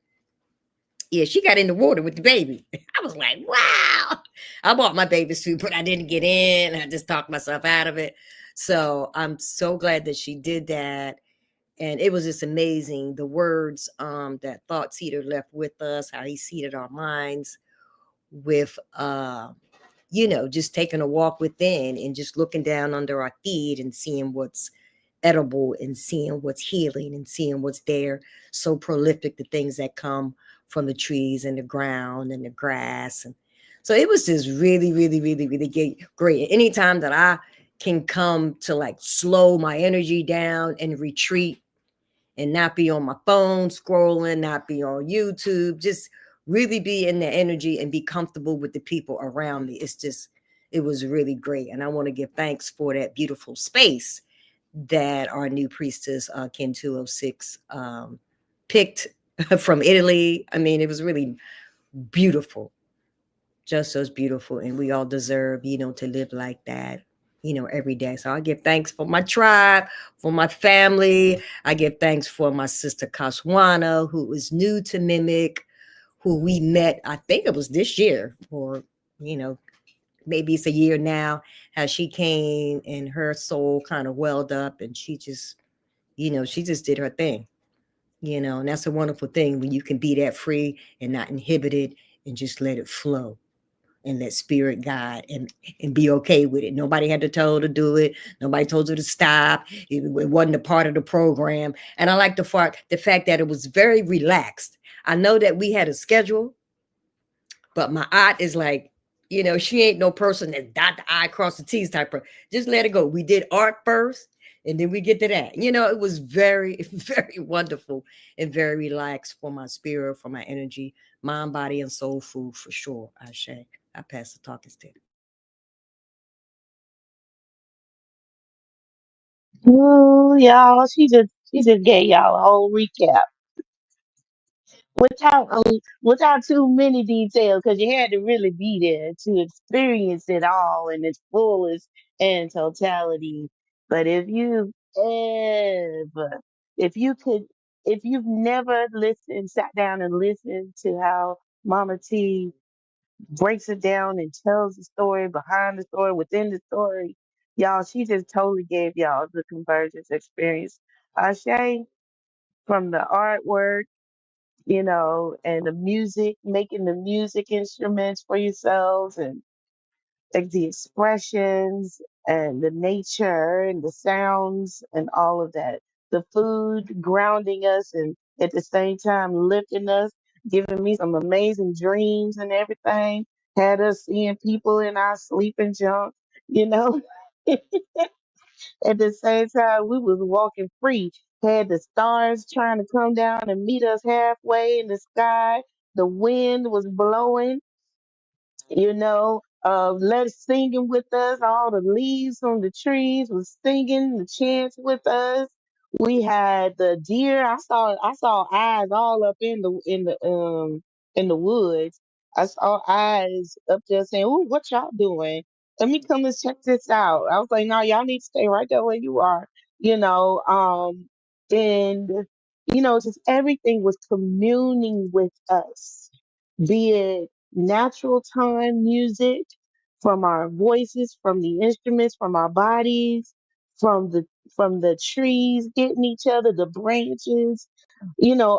Yeah, she got in the water with the baby. I was like, wow. I bought my baby suit, but I didn't get in. I just talked myself out of it. So I'm so glad that she did that. And it was just amazing. The words that Thought Seeder left with us, how he seeded our minds with just taking a walk within and just looking down under our feet and seeing what's edible and seeing what's healing and seeing what's there. So prolific, the things that come from the trees and the ground and the grass. And so it was just really, really, really, really great. Anytime that I can come to like slow my energy down and retreat and not be on my phone scrolling, not be on YouTube, just really be in the energy and be comfortable with the people around me. It was really great. And I want to give thanks for that beautiful space that our new priestess, Ken 206, picked from Italy. I mean, it was really beautiful, just as beautiful. And we all deserve, to live like that, every day. So I give thanks for my tribe, for my family. I give thanks for my sister Kaswana, who is new to Mimic, who we met, I think it was this year, or, maybe it's a year now, how she came and her soul kind of welled up and she just did her thing, and that's a wonderful thing when you can be that free and not inhibited and just let it flow and let spirit guide and be okay with it. Nobody had to tell her to do it. Nobody told her to stop. It wasn't a part of the program. And I like the fact that it was very relaxed. I know that we had a schedule, but my aunt is like, she ain't no person that dot the I cross the T's type of. Just let it go. We did art first, and then we get to that. It was very, very wonderful and very relaxed for my spirit, for my energy, mind, body, and soul food for sure. I pass the talking stick. Ooh, y'all, she just gave y'all a whole recap without too many details because you had to really be there to experience it all in its fullest and totality. But ever, if you could, if you've never listened, sat down and listened to how Mama T breaks it down and tells the story behind the story, within the story, y'all, she just totally gave y'all the convergence experience. Ashe, from the artwork, and the music, making the music instruments for yourselves and like the expressions and the nature and the sounds and all of that. The food grounding us and at the same time lifting us, giving me some amazing dreams and everything. Had us seeing people in our sleeping junk, you know. At the same time, we was walking free. Had the stars trying to come down and meet us halfway in the sky. The wind was blowing, let singing with us. All the leaves on the trees was singing the chants with us. We had the deer. I saw eyes all up in the woods. I saw eyes up there saying, "Ooh, what y'all doing? Let me come and check this out." I was like, "No, y'all need to stay right there where you are." You know, and just everything was communing with us, be it natural time music from our voices, from the instruments, from our bodies, from the trees hitting each other, the branches,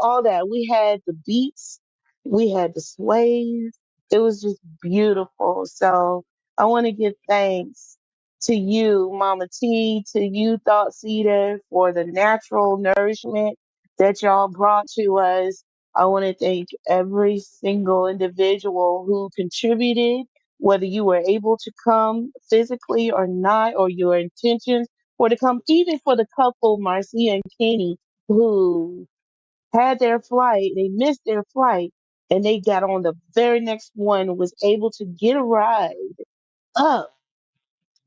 all that. We had the beats, we had the sways. It was just beautiful. So I want to give thanks to you, Mama T, to you, Thought Seeder, for the natural nourishment that y'all brought to us. I want to thank every single individual who contributed, whether you were able to come physically or not, or your intentions were to come, even for the couple, Marcia and Kenny, who had their flight, they missed their flight, and they got on the very next one, was able to get a ride up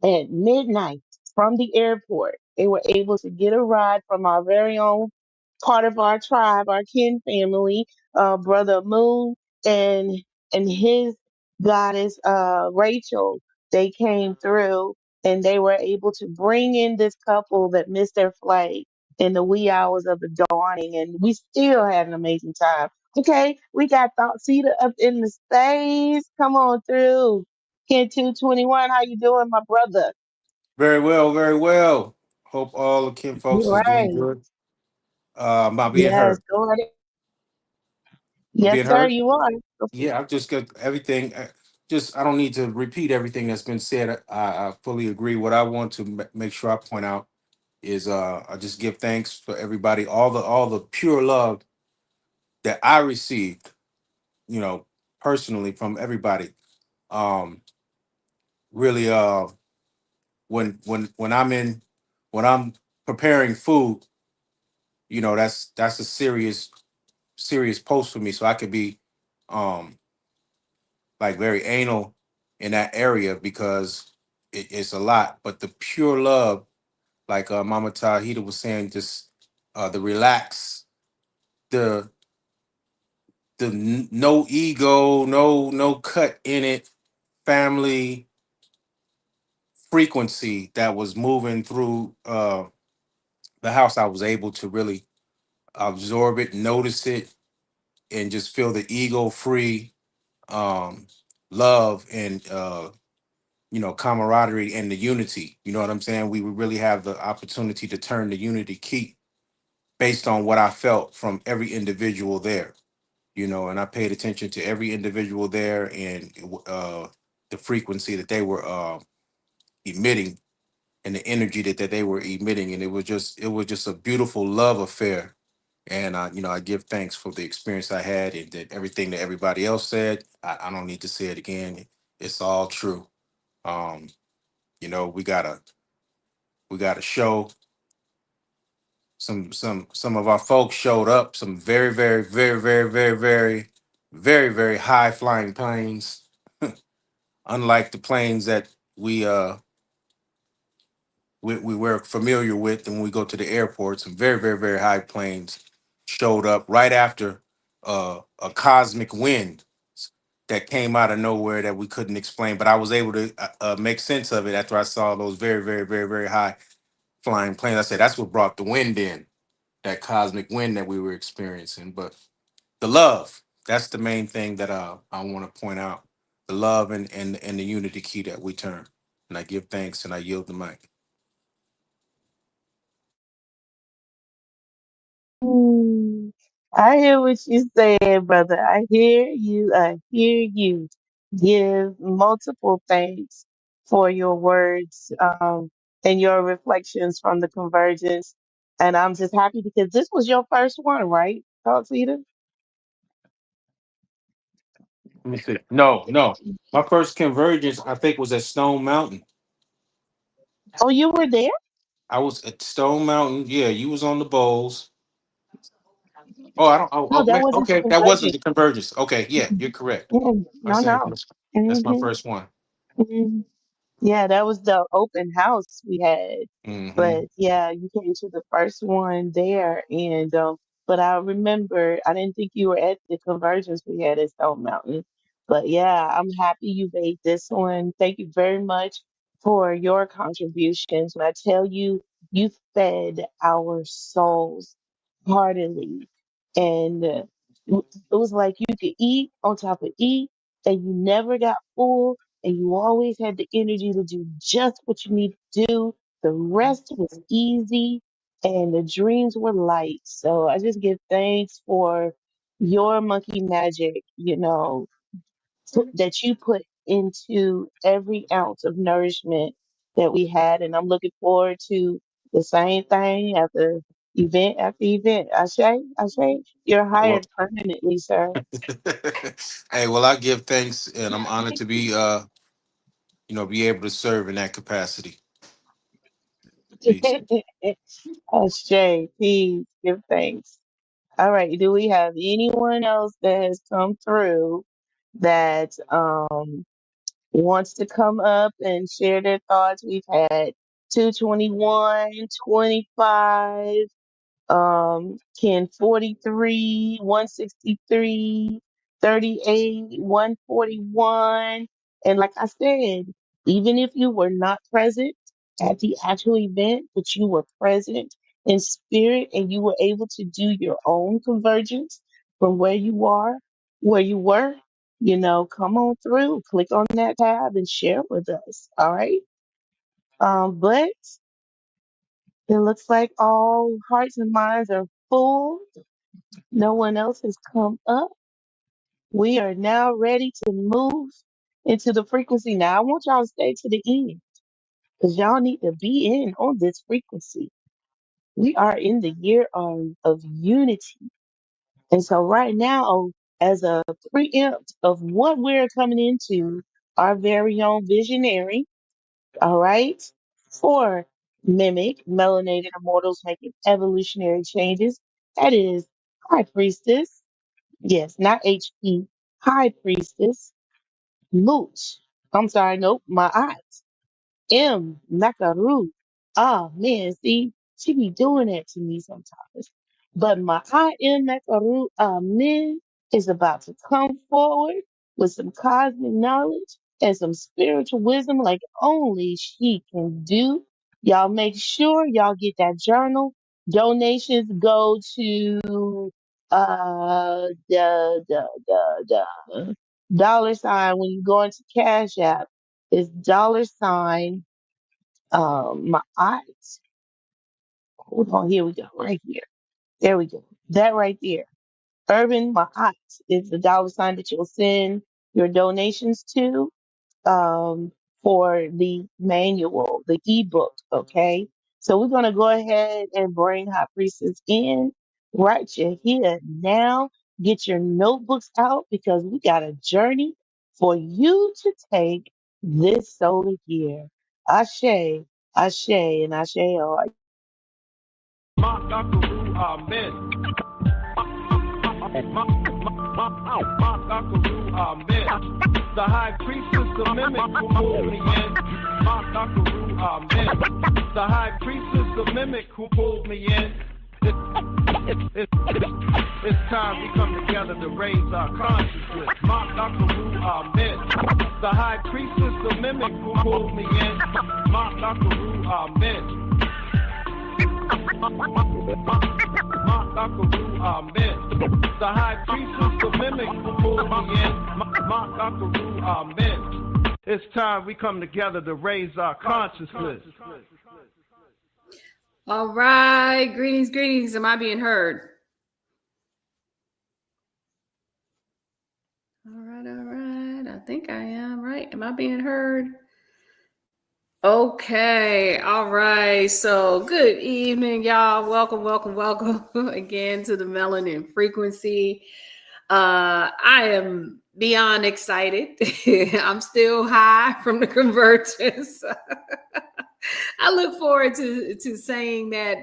at midnight from the airport. They were able to get a ride from our very own part of our tribe, our kin family, Brother Moon and his goddess Rachel. They came through and they were able to bring in this couple that missed their flight in the wee hours of the dawning, and we still had an amazing time. Okay, we got Thought Cedar up in the space. Come on through. Kid 221, how you doing, my brother? Very well, very well. Hope all the Kim You folks is doing right. good. Am I being Yes, heard? go ahead. I'm Yes, being sir, heard? you are. Yeah, I've just got everything. Just I don't need to repeat everything that's been said. I fully agree. What I want to make sure I point out is I just give thanks for everybody, all the pure love that I received, you know, personally from everybody. Um, really, when when I'm preparing food, that's a serious post for me, so I could be um like very anal in that area because it's a lot. But the pure love, like Mama Tahita was saying, just the relax, the no ego, no cut in it, family frequency that was moving through the house. I was able to really absorb it, notice it, and just feel the ego free um love and camaraderie and the unity. You know what I'm saying? We would really have the opportunity to turn the unity key based on what I felt from every individual there. And I paid attention to every individual there and the frequency that they were emitting and the energy that they were emitting, and it was just a beautiful love affair. And I give thanks for the experience I had, and that everything that everybody else said. I don't need to say it again. It's all true. Um, we got a show. Some of our folks showed up. Some very very very very very very very very high flying planes, unlike the planes that we uh we were familiar with. And when we go to the airport, some very very very high planes showed up right after a cosmic wind that came out of nowhere that we couldn't explain. But I was able to make sense of it after I saw those very very very very high flying planes. I said that's what brought the wind in, that cosmic wind that we were experiencing. But the love, that's the main thing that I want to point out. The love and the unity key that we turn. And I give thanks and I yield the mic. Mm, I hear what you saying, brother. I hear you. I hear you. Give multiple thanks for your words, and your reflections from the convergence. And I'm just happy because this was your first one, right? Talk Cedar? Let me see. No, no. My first convergence, I think, was at Stone Mountain. Oh, you were there? I was at Stone Mountain. Yeah, you was on the bowls. Oh, I don't. Oh, No, that wait. wasn't the Okay, that wasn't convergence. the convergence. Okay, yeah, you're correct. I No, said no. that's my Hmm. first one. Hmm. Yeah, that was the open house we had. Hmm. But yeah, you came to the first one there, and but I remember I didn't think you were at the convergence we had at Stone Mountain. But yeah, I'm happy you made this one. Thank you very much for your contributions. When I tell you, you fed our souls heartily, and it was like you could eat on top of eat, and you never got full, and you always had the energy to do just what you need to do. The rest was easy and the dreams were light. So I just give thanks for your monkey magic, that you put into every ounce of nourishment that we had. And I'm looking forward to the same thing after event. Ashe, you're Well, hired permanently, sir. hey, well, I give thanks, and I'm honored to be, be able to serve in that capacity. Peace. Ashe, please give thanks. All right. Do we have anyone else that has come through that wants to come up and share their thoughts? We've had 221, 25. Can 43, 163, 38, 141. And like I said, even if you were not present at the actual event, but you were present in spirit and you were able to do your own convergence from where you were, come on through, click on that tab and share with us. All right. But it looks like all hearts and minds are full. No one else has come up. We are now ready to move into the frequency. Now, I want y'all to stay to the end because y'all need to be in on this frequency. We are in the year of unity. And so, right now, as a preempt of what we're coming into, our very own visionary, all right, for Mimic, Melanated Immortals Making Evolutionary Changes, that is High Priestess. Yes, not HP. High Priestess. Mooch. I'm sorry, nope, my eyes. Nakaru. Oh man, see, she be doing that to me sometimes. But my Nakaru, Amen, is about to come forward with some cosmic knowledge and some spiritual wisdom like only she can do. Y'all make sure y'all get that journal. Donations go to the $ when you go into Cash App is $ my eyes. Hold on, here we go, right here. There we go. That right there. Urban my eyes is the $ that you'll send your donations to for the manual, the ebook. Okay. So we're going to go ahead and bring High Priestess in right here now. Get your notebooks out because we got a journey for you to take this solar year. Ashe, Ashe, and Ashe. All The high priestess of mimic who pulled me in. The high priestess of mimic who pulled me in. It's time we come together to raise our consciousness. Amen. The high priestess of mimic who pulled me in. Amen. Amen. The high priestess of mimic who pulled me in. Amen. It's time we come together to raise our consciousness. All right. Greetings, greetings. Am I being heard? All right, all right. I think I am, right? Am I being heard? Okay, all right. So good evening, y'all. Welcome, welcome, welcome again to the Melanin Frequency. I am beyond excited. I'm still high from the convergence. I look forward to saying that,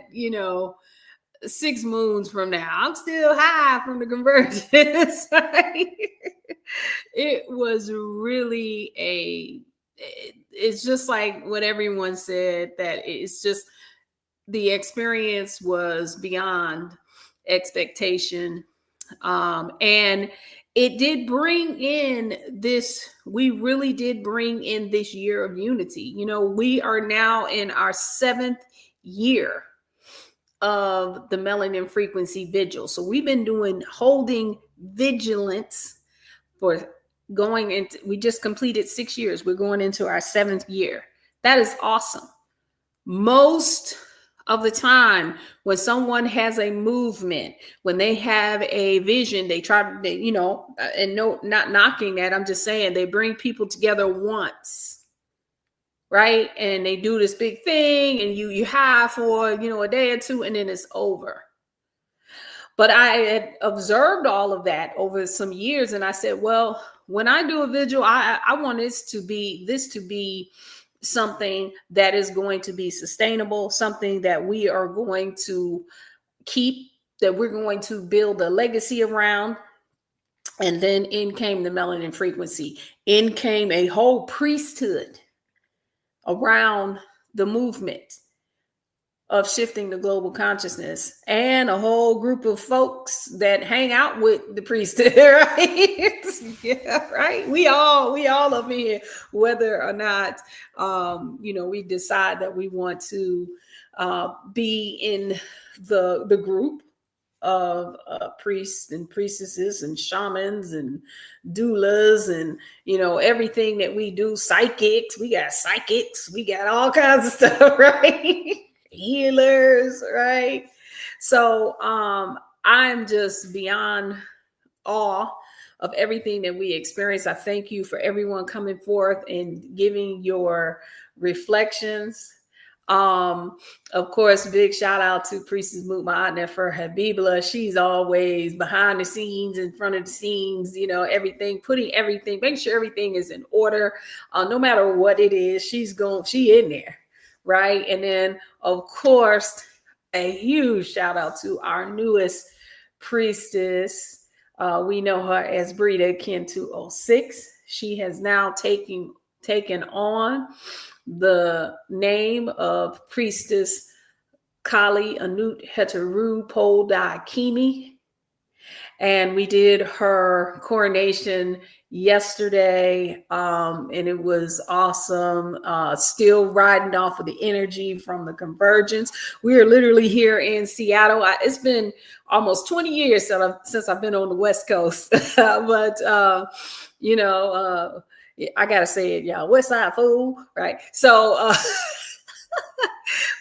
6 moons from now. I'm still high from the convergence. It was really it's just like what everyone said, that it's just the experience was beyond expectation. And it did bring in this, we really did bring in this year of unity. You know, we are now in our 7th year of the Melanin Frequency Vigil. So we've been holding vigilance for going into, we just completed 6 years. We're going into our 7th year. That is awesome. Most of the time when someone has a movement, when they have a vision, they try to, you know, and no, not knocking that, I'm just saying they bring people together once, right? And they do this big thing, and you have for, you know, a day or two, and then it's over. But I had observed all of that over some years, and I said, well, when I do a vigil, I want this to be something that is going to be sustainable, something that we are going to keep, that we're going to build a legacy around. And then in came the Melanin Frequency. In came a whole priesthood around the movement of shifting the global consciousness, and a whole group of folks that hang out with the priesthood, right? Yeah, right. We all up in here, whether or not you know, we decide that we want to be in the group of priests and priestesses and shamans and doulas and, you know, everything that we do. Psychics, we got all kinds of stuff, right? Healers, right? So I'm just beyond awe of everything that we experience. I thank you for everyone coming forth and giving your reflections. Of course, big shout out to Priestess Mutma'a for Habibla. She's always behind the scenes, in front of the scenes, you know, everything, putting everything, making sure everything is in order. No matter what it is, she in there, right? And then, of course, a huge shout out to our newest priestess. We know her as Brita Kin 206. She has now taken on the name of Priestess Kali Anut Heteru Podai Kimi. And we did her coronation yesterday, and it was awesome. Still riding off of the energy from the convergence. We are literally here in Seattle. It's been almost 20 years since I've been on the West Coast, but you know, I gotta say it, y'all. West Side fool, right? So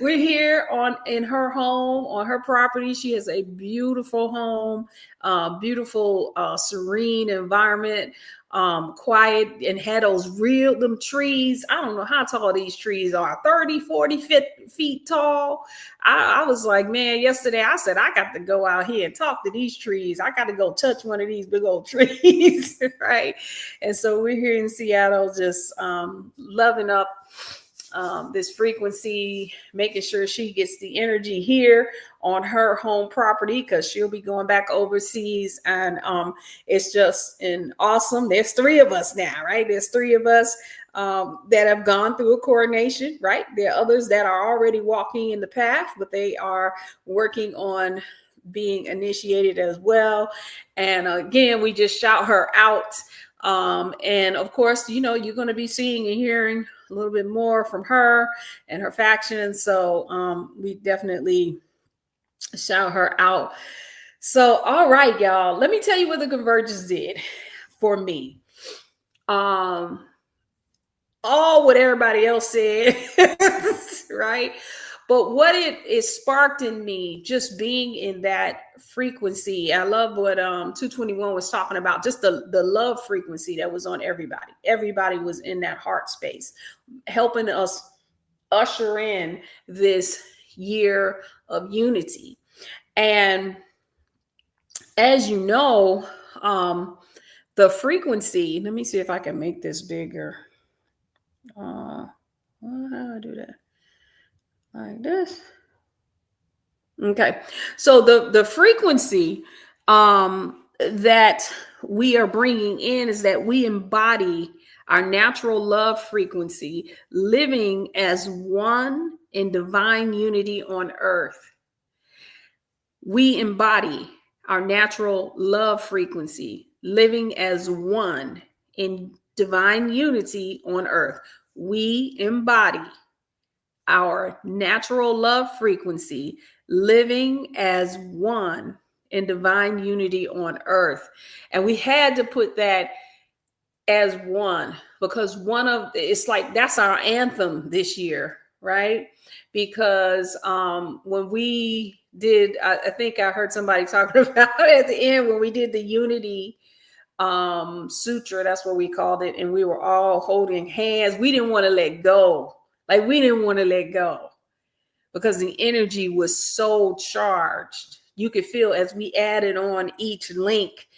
we're here in her home, on her property. She has a beautiful home, beautiful, serene environment, quiet, and had them trees. I don't know how tall these trees are, 30, 40 feet tall. I was like, man, yesterday I said, I got to go out here and talk to these trees. I got to go touch one of these big old trees, right? And so we're here in Seattle, just loving up this frequency, making sure she gets the energy here on her home property, because she'll be going back overseas. And it's just awesome. There's 3 of us now, right? There's 3 of us that have gone through a coronation, right? There are others that are already walking in the path, but they are working on being initiated as well. And again, we just shout her out. And of course, you know, you're going to be seeing and hearing a little bit more from her and her faction. So we definitely shout her out. So, all right, y'all, let me tell you what the convergence did for me. All what everybody else said, right? But what it sparked in me, just being in that frequency. I love what 221 was talking about, just the love frequency that was on everybody. Everybody was in that heart space, helping us usher in this year of unity. And as you know, the frequency, let me see if I can make this bigger. How do I do that? Like this. Okay. So the frequency that we are bringing in is that we embody our natural love frequency, living as one in divine unity on earth. We embody our natural love frequency, living as one in divine unity on earth. We embody our natural love frequency, living as one in divine unity on earth. And we had to put that as one because it's like that's our anthem this year, right? Because when we did, I think I heard somebody talking about it at the end when we did the unity sutra, that's what we called it, and we were all holding hands. We didn't want to let go. Like we didn't want to let go because the energy was so charged. You could feel as we added on each link,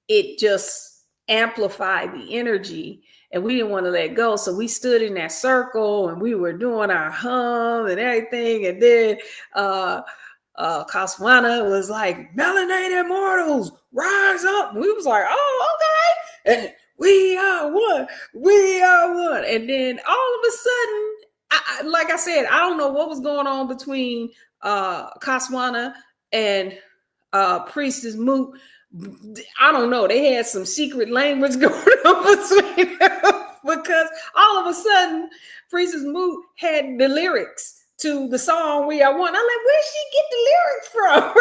it just amplified the energy, and we didn't want to let go. So we stood in that circle and we were doing our hum and everything. And then Kaswana was like, "Melanated mortals, rise up." We was like, "Oh, okay." And we are one. We are one. And then all of a sudden, like I said, I don't know what was going on between Kaswana and Priestess Moot. I don't know. They had some secret language going on between them because all of a sudden, Priestess Moot had the lyrics to the song "We Are One." I'm like, where'd she get the lyrics from?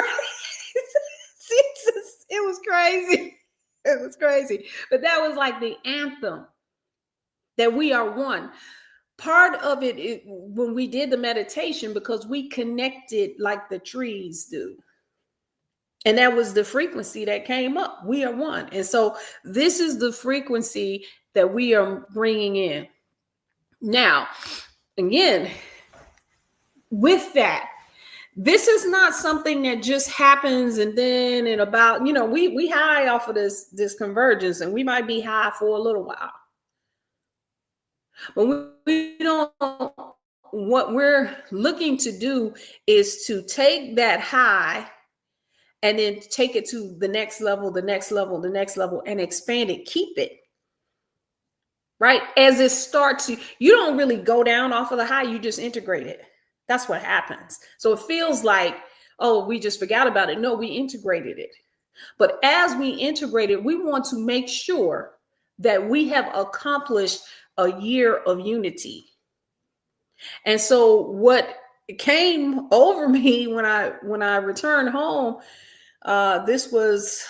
It was crazy. It was crazy. But that was like the anthem that we are one. Part of it when we did the meditation, because we connected like the trees do. And that was the frequency that came up. We are one. And so this is the frequency that we are bringing in. Now, again, with that, this is not something that just happens and then in about, we high off of this convergence, and we might be high for a little while. But we don't, what we're looking to do is to take that high and then take it to the next level, the next level, the next level, and expand it, keep it. Right? As it starts, you don't really go down off of the high, you just integrate it. That's what happens. So it feels like, oh, we just forgot about it. No, we integrated it. But as we integrate it, we want to make sure that we have accomplished a year of unity. And so what came over me when I returned home, this was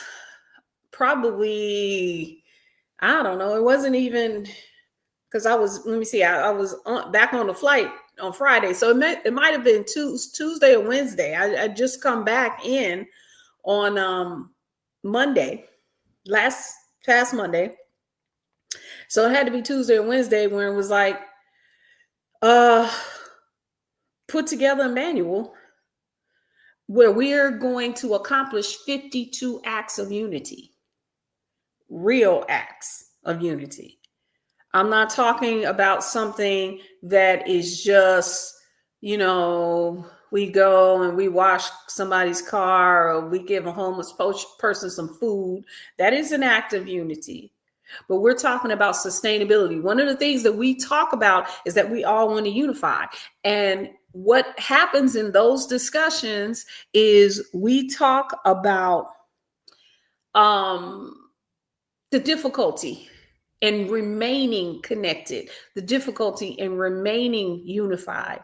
probably, I don't know, it wasn't even, because I was back on the flight on Friday. So it might have been Tuesday or Wednesday. I just come back in on Monday, past Monday. So it had to be Tuesday or Wednesday when it was like, put together a manual where we're going to accomplish 52 acts of unity, real acts of unity. I'm not talking about something that is just, we go and we wash somebody's car or we give a homeless person some food. That is an act of unity. But we're talking about sustainability. One of the things that we talk about is that we all want to unify. And what happens in those discussions is we talk about the difficulty in remaining connected, the difficulty in remaining unified.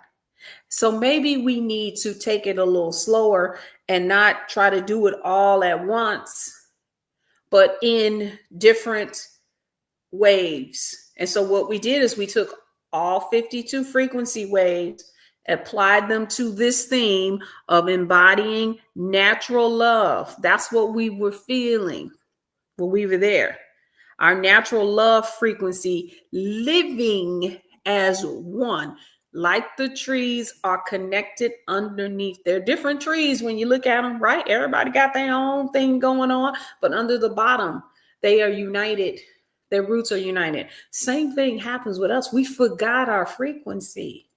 So maybe we need to take it a little slower and not try to do it all at once, but in different waves. And so what we did is we took all 52 frequency waves, applied them to this theme of embodying natural love. That's what we were feeling when we were there. Our natural love frequency, living as one, like the trees are connected underneath. They're different trees when you look at them, right? Everybody got their own thing going on, but under the bottom, they are united. Their roots are united. Same thing happens with us. We forgot our frequency,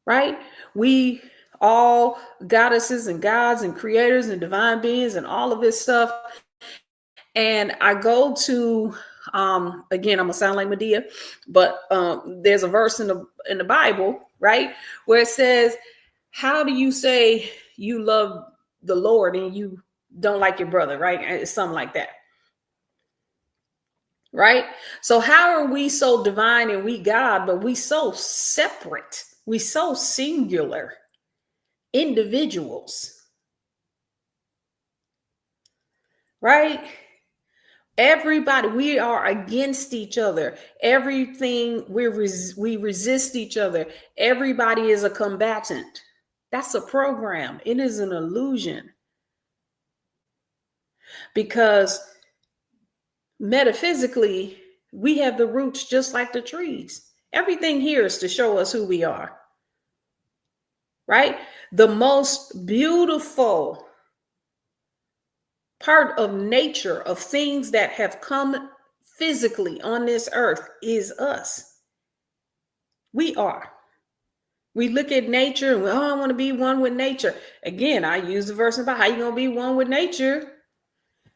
right? We all goddesses and gods and creators and divine beings and all of this stuff. And I go to, again, I'm gonna sound like Medea, but there's a verse in the Bible, right, where it says, how do you say you love the Lord and you don't like your brother, right? It's something like that. Right? So how are we so divine and we God, but we so separate? We so singular individuals. Right? Everybody, we are against each other. Everything, we resist each other. Everybody is a combatant. That's a program. It is an illusion. Because metaphysically, we have the roots just like the trees. Everything here is to show us who we are. Right? The most beautiful part of nature, of things that have come physically on this earth, is us. We are. We look at nature and I want to be one with nature. Again, I use the verse about how you gonna be one with nature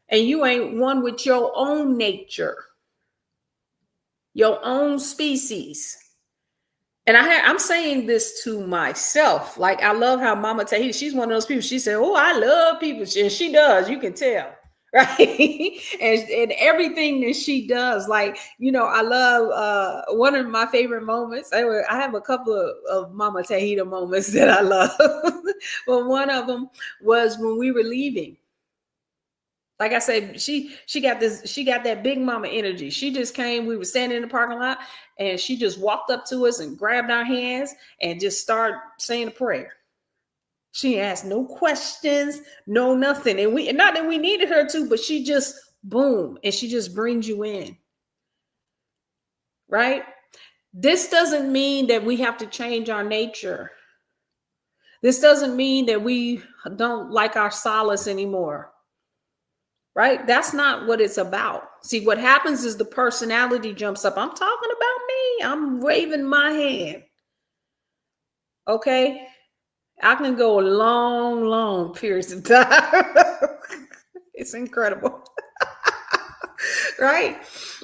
and you ain't one with your own nature, your own species. And I'm saying this to myself. Like, I love how Mama Tahiti, she's one of those people. She said, oh, I love people. And she does. You can tell. Right. and everything that she does. Like, I love one of my favorite moments. I have a couple of Mama Tahiti moments that I love. But one of them was when we were leaving. Like I said, she got that big mama energy. She just came, we were standing in the parking lot, and she just walked up to us and grabbed our hands and just started saying a prayer. She asked no questions, no nothing. And not that we needed her to, but she just boom, and she just brings you in. Right? This doesn't mean that we have to change our nature. This doesn't mean that we don't like our solace anymore. Right? That's not what it's about. See, what happens is the personality jumps up. I'm talking about me. I'm waving my hand. Okay? I can go long periods of time. It's incredible. Right?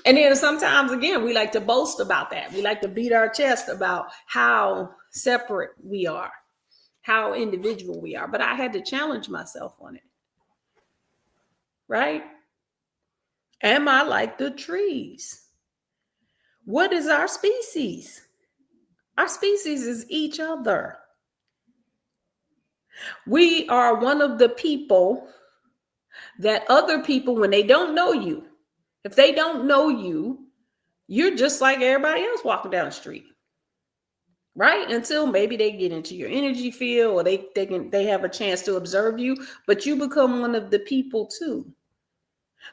And then sometimes, again, we like to boast about that. We like to beat our chest about how separate we are, how individual we are. But I had to challenge myself on it. Right? Am I like the trees? What is our species? Our species is each other. We are one of the people that other people, when they don't know you, if they don't know you, you're just like everybody else walking down the street. Right? Until maybe they get into your energy field or they have a chance to observe you, but you become one of the people too.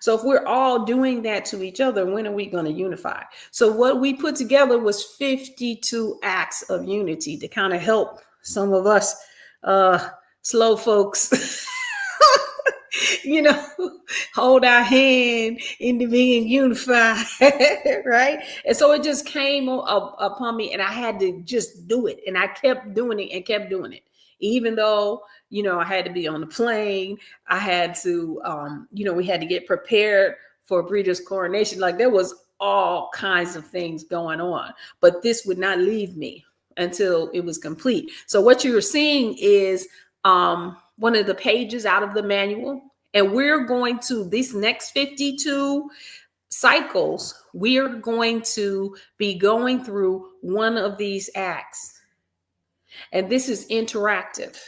So if we're all doing that to each other, when are we going to unify? So what we put together was 52 acts of unity to kind of help some of us slow folks, hold our hand into being unified, right? And so it just came upon me and I had to just do it. And I kept doing it and kept doing it. Even though, I had to be on the plane, I had to, we had to get prepared for Breeder's coronation. Like there was all kinds of things going on, but this would not leave me until it was complete. So what you're seeing is one of the pages out of the manual, and we're going to, these next 52 cycles, we are going to be going through one of these acts. And this is interactive,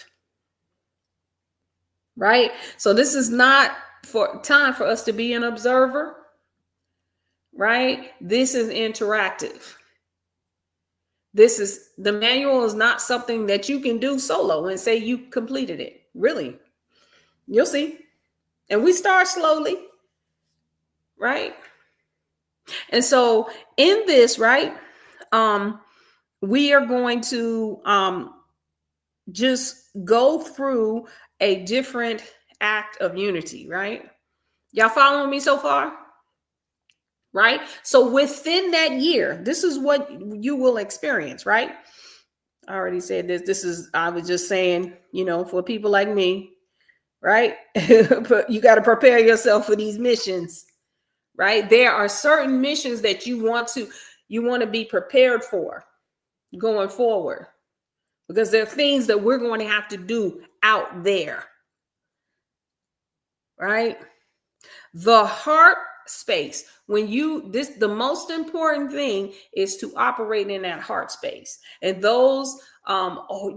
right? So this is not for time for us to be an observer, right? This is interactive. The manual is not something that you can do solo and say you completed it. Really, you'll see. And we start slowly, right? And so in this, right, we are going to just go through a different act of unity, right? Y'all following me so far? Right? So within that year, this is what you will experience, right? I already said this. I was just saying, for people like me, right? But you got to prepare yourself for these missions, right? There are certain missions that you want to be prepared for going forward, because there are things that we're going to have to do out there, right? The heart space, the most important thing is to operate in that heart space. And those,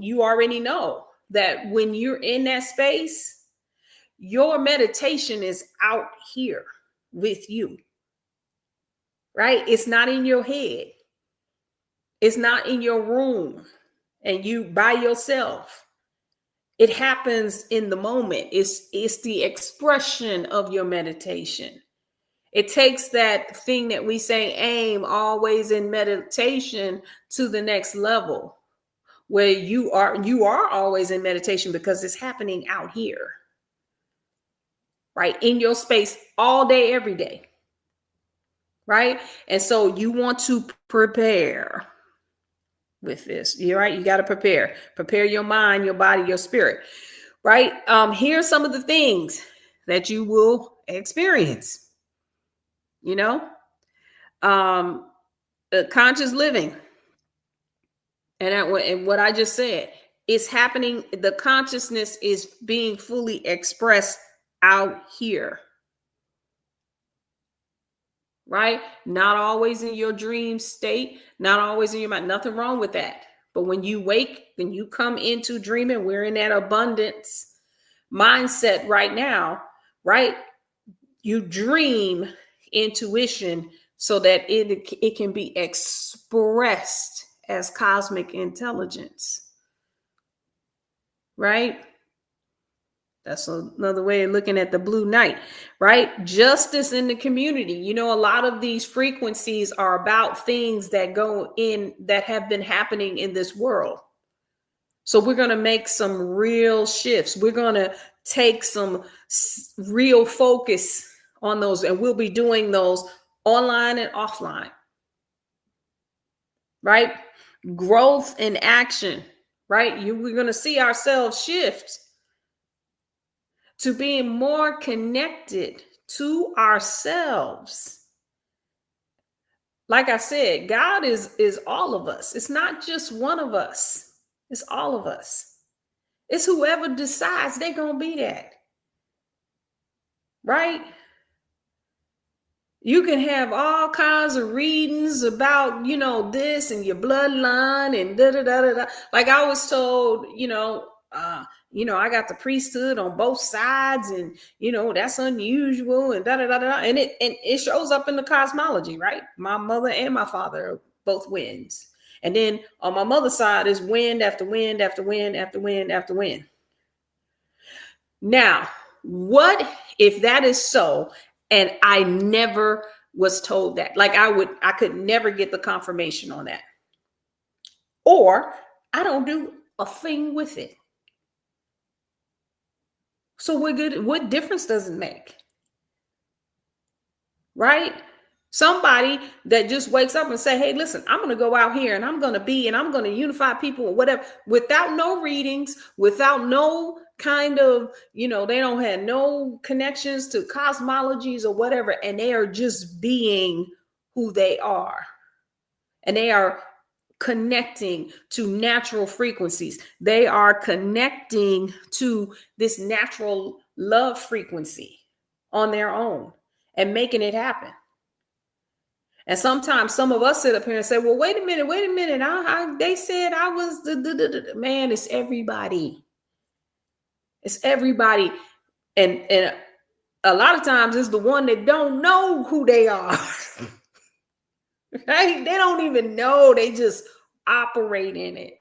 you already know that when you're in that space, your meditation is out here with you, right? It's not in your head. It's not in your room and you by yourself. It happens in the moment. It's the expression of your meditation. It takes that thing that we say, aim always in meditation, to the next level, where you are always in meditation because it's happening out here, right? In your space all day, every day, right? And so you want to prepare with this. You're right. You got to prepare your mind, your body, your spirit, right? Here's some of the things that you will experience, conscious living. And what I just said is happening. The consciousness is being fully expressed out here, right? Not always in your dream state, not always in your mind. Nothing wrong with that. But when you wake, when you come into dreaming, we're in that abundance mindset right now, right? You dream intuition so that it can be expressed as cosmic intelligence, right? That's another way of looking at the blue night, right? Justice in the community. A lot of these frequencies are about things that go in that have been happening in this world. So we're going to make some real shifts. We're going to take some real focus on those, and we'll be doing those online and offline, right? Growth and action, right? We're going to see ourselves shift to being more connected to ourselves. Like I said, God is all of us. It's not just one of us. It's all of us. It's whoever decides they're going to be that. Right? You can have all kinds of readings about, this and your bloodline and da da da da. Like I was told, I got the priesthood on both sides, and that's unusual, and da da da da. And it shows up in the cosmology, right? My mother and my father are both winds, and then on my mother's side is wind after wind after wind after wind after wind. Now, what if that is so, and I never was told that? Like I could never get the confirmation on that, or I don't do a thing with it. So we're good. What difference does it make? Right? Somebody that just wakes up and say, hey, listen, I'm going to go out here and I'm going to unify people or whatever, without no readings, without no kind of, they don't have no connections to cosmologies or whatever. And they are just being who they are. And they are connecting to natural frequencies. They are connecting to this natural love frequency on their own and making it happen. And sometimes some of us sit up here and say, well, wait a minute. They said I was man, it's everybody. It's everybody. And a lot of times it's the one that don't know who they are. Right? They don't even know. They just operate in it.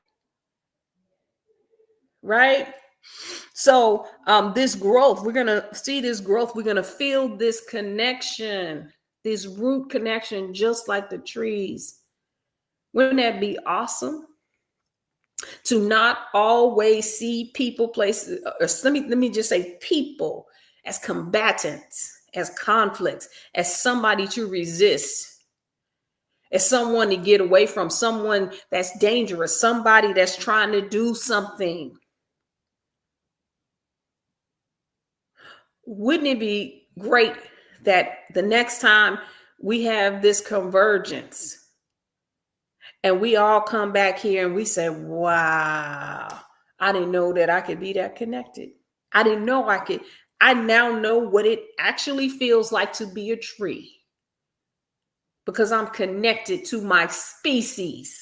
Right? So this growth, we're going to see this growth. We're going to feel this connection, this root connection, just like the trees. Wouldn't that be awesome? To not always see people, places, or let me just say people as combatants, as conflicts, as somebody to resist. as someone to get away from, someone that's dangerous, somebody that's trying to do something. Wouldn't it be great that the next time we have this convergence and we all come back here and we say, wow, I didn't know that I could be that connected. I didn't know I could. I now know what it actually feels like to be a tree because I'm connected to my species.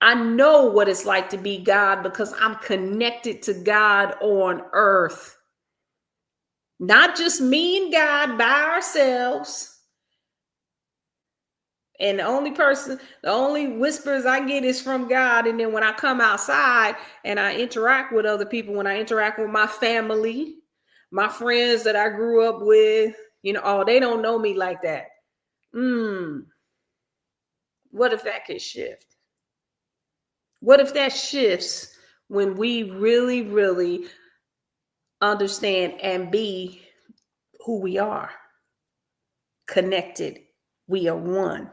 I know what it's like to be God because I'm connected to God on earth. Not just me and God by ourselves. And the only whispers I get is from God. And then when I come outside and I interact with other people, when I interact with my family, my friends that I grew up with, oh, they don't know me like that. What if that could shift? What if that shifts when we really, really understand and be who we are? Connected. We are one.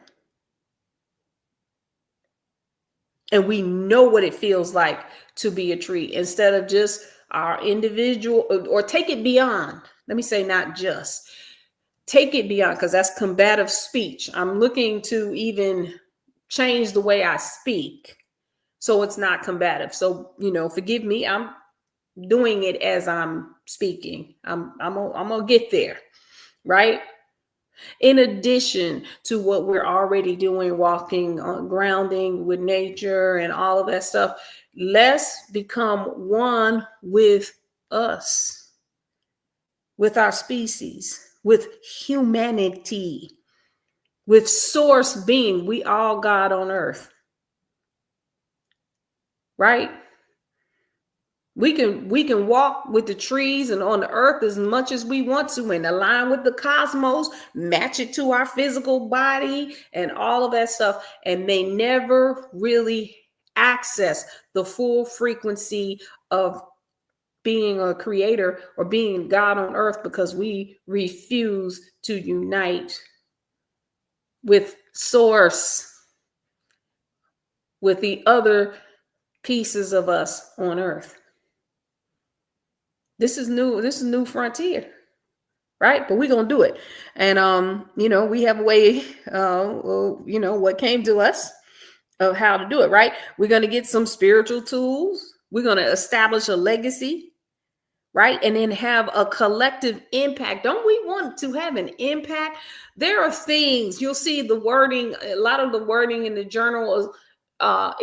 And we know what it feels like to be a tree instead of just our individual, or take it beyond. Let me say not just. Take it beyond, because that's combative speech. I'm looking to even change the way I speak so it's not combative. So, forgive me. I'm doing it as I'm speaking. I'm gonna get there, right? In addition to what we're already doing, walking on grounding with nature and all of that stuff, let's become one with us, with our species, with humanity, with source being. We all God on earth, right? We can walk with the trees and on the earth as much as we want to and align with the cosmos, match it to our physical body and all of that stuff. And they never really access the full frequency of being a creator or being God on earth because we refuse to unite with source, with the other pieces of us on earth. This is new frontier, right? But we're gonna do it. And we have a way, what came to us of how to do it, right? We're gonna get some spiritual tools, we're gonna establish a legacy, right? And then have a collective impact. Don't we want to have an impact? There are things, you'll see the wording, a lot of the wording in the journal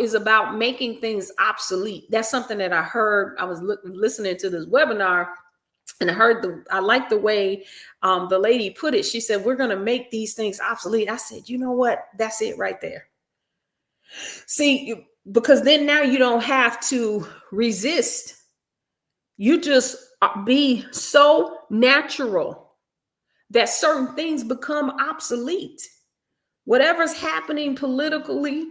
is about making things obsolete. That's something that I heard. I was listening to this webinar and I like the way the lady put it. She said, we're going to make these things obsolete. I said, you know what? That's it right there. See, because then now you don't have to resist. You just be so natural that certain things become obsolete. Whatever's happening politically,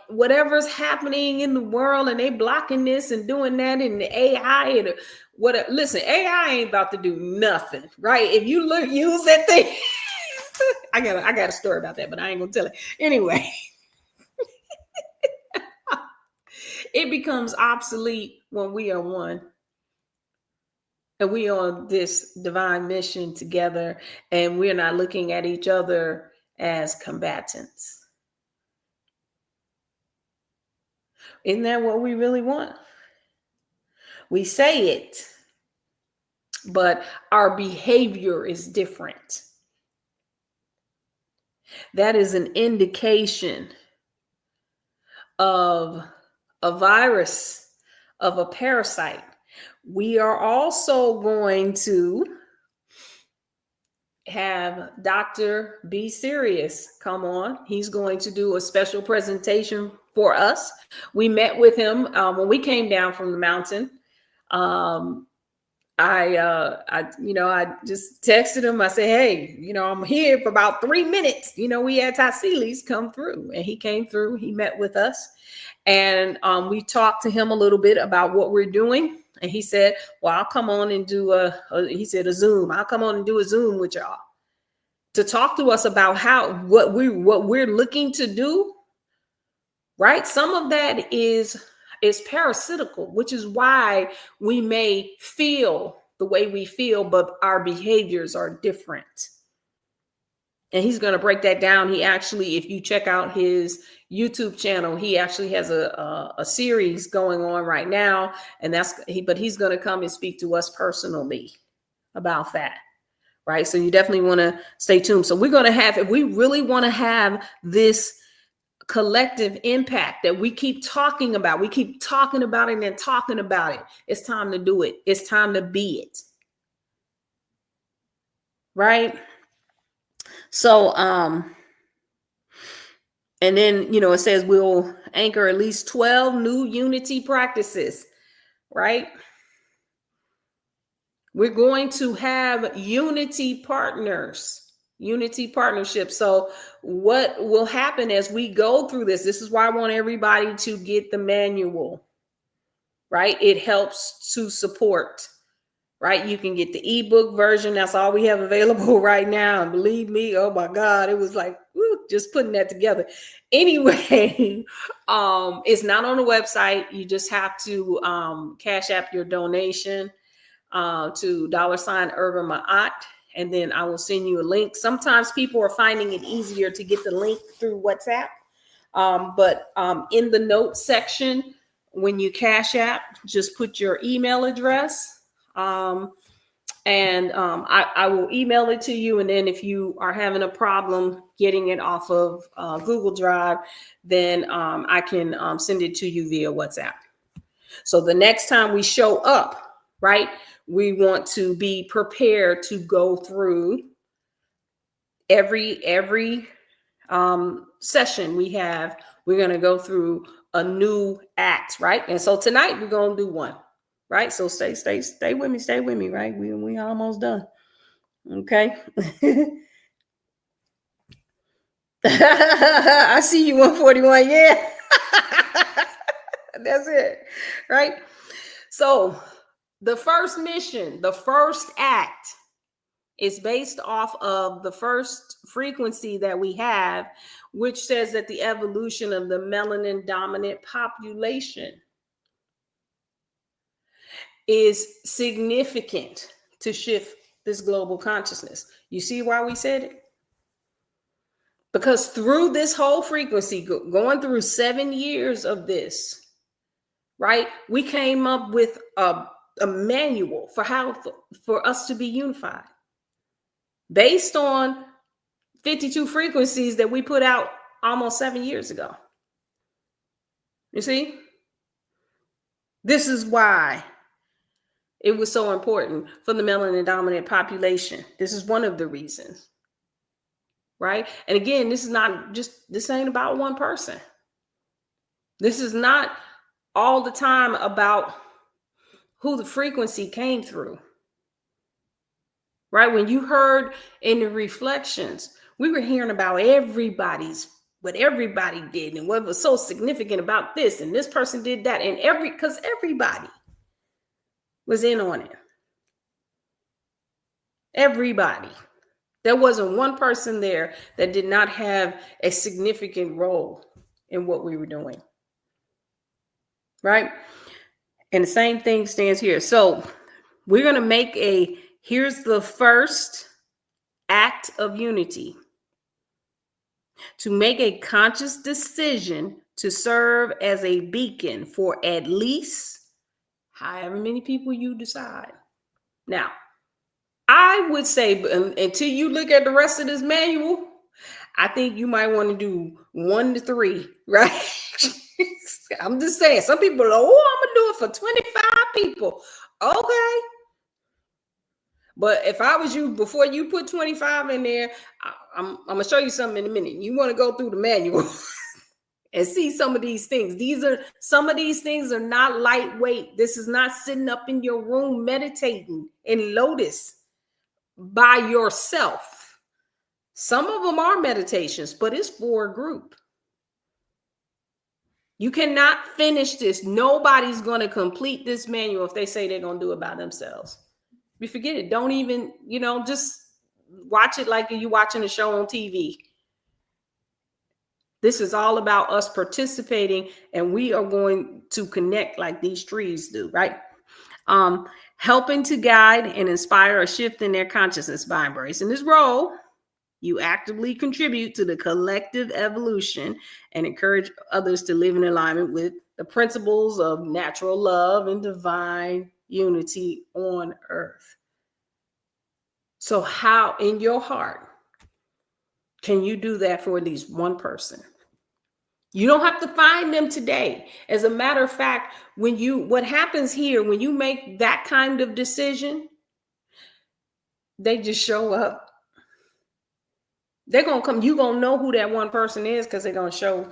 whatever's happening in the world, and they blocking this and doing that, and the AI and what? Listen, AI ain't about to do nothing, right? If you use that thing, I got a story about that, but I ain't gonna tell it anyway. It becomes obsolete when we are one. And we on this divine mission together, and we're not looking at each other as combatants. Isn't that what we really want? We say it, but our behavior is different. That is an indication of a virus, of a parasite. We are also going to have Dr. B. Serious come on. He's going to do a special presentation for us. We met with him when we came down from the mountain. I just texted him. I said, hey, I'm here for about 3 minutes. We had Tassilis come through, and he came through. He met with us, and we talked to him a little bit about what we're doing. And he said, well, I'll come on and do a Zoom. I'll come on and do a Zoom with y'all to talk to us about what we're looking to do, right? Some of that is parasitical, which is why we may feel the way we feel, but our behaviors are different. And he's going to break that down. He actually, if you check out his YouTube channel, he actually has a series going on right now, and but he's going to come and speak to us personally about that, right? So you definitely want to stay tuned. So we're going to have, if we really want to have this collective impact that we keep talking about it and talking about it, it's time to do it. It's time to be it, right? So, and then, it says we'll anchor at least 12 new unity practices, right? We're going to have unity partners, unity partnerships. So what will happen as we go through this is why I want everybody to get the manual, right? It helps to support, right? You can get the ebook version. That's all we have available right now. And believe me, oh my God, it was like, just putting that together. Anyway, it's not on the website. You just have to cash app your donation to $Urban Ma'at, and then I will send you a link. Sometimes people are finding it easier to get the link through WhatsApp. But in the notes section, when you cash app, just put your email address. And I will email it to you. And then if you are having a problem getting it off of Google Drive, then I can send it to you via WhatsApp. So the next time we show up, right, we want to be prepared to go through every session we have. We're going to go through a new act, right? And so tonight we're going to do one. Right. So stay with me. Right. We almost done. Okay. I see you 141. Yeah. That's it. Right. So the first mission, the first act is based off of the first frequency that we have, which says that the evolution of the melanin dominant population is significant to shift this global consciousness. You see why we said it? Because through this whole frequency, going through 7 years of this, right, we came up with a manual for how for us to be unified based on 52 frequencies that we put out almost 7 years ago. You see? This is why it was so important for the melanin dominant population. This is one of the reasons, right? And again, this ain't about one person. This is not all the time about who the frequency came through, right? When you heard in the reflections, we were hearing about what everybody did and what was so significant about this, and this person did that, and because everybody was in on it. Everybody. There wasn't one person there that did not have a significant role in what we were doing. Right? And the same thing stands here. So we're going to here's the first act of unity. To make a conscious decision to serve as a beacon for at least however many people you decide. Now, I would say until you look at the rest of this manual, I think you might want to do 1 to 3, right? I'm just saying, some people are, I'm going to do it for 25 people. Okay. But if I was you, before you put 25 in there, I'm going to show you something in a minute. You want to go through the manual and see some of these things. Some of these things are not lightweight. This is not sitting up in your room meditating in lotus by yourself. Some of them are meditations, but it's for a group. You cannot finish this. Nobody's going to complete this manual if they say they're going to do it by themselves. You forget it. Don't even, just watch it like you watching a show on TV. This is all about us participating, and we are going to connect like these trees do, right? Helping to guide and inspire a shift in their consciousness by embracing this role. You actively contribute to the collective evolution and encourage others to live in alignment with the principles of natural love and divine unity on earth. So how in your heart can you do that for at least one person? You don't have to find them today. As a matter of fact, what happens here, when you make that kind of decision, they just show up. They're going to come. You're going to know who that one person is because they're going to show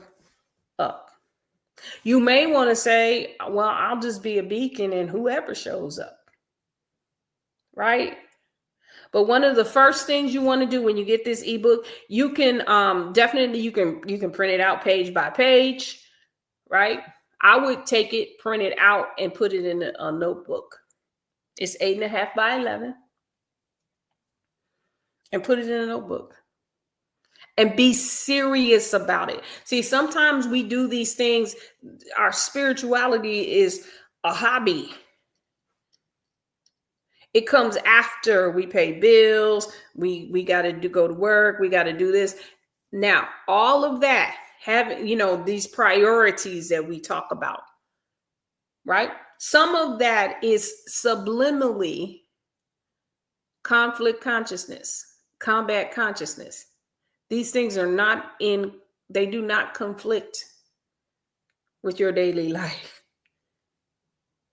up. You may want to say, well, I'll just be a beacon and whoever shows up. Right? But one of the first things you want to do when you get this ebook, you can definitely you can print it out page by page, right? I would take it, print it out, and put it in a notebook. It's 8.5 by 11, and put it in a notebook. And be serious about it. See, sometimes we do these things. Our spirituality is a hobby. It comes after we pay bills. We got to go to work. We got to do this. Now, all of that, having, these priorities that we talk about, right? Some of that is subliminally conflict consciousness, combat consciousness. These things are they do not conflict with your daily life.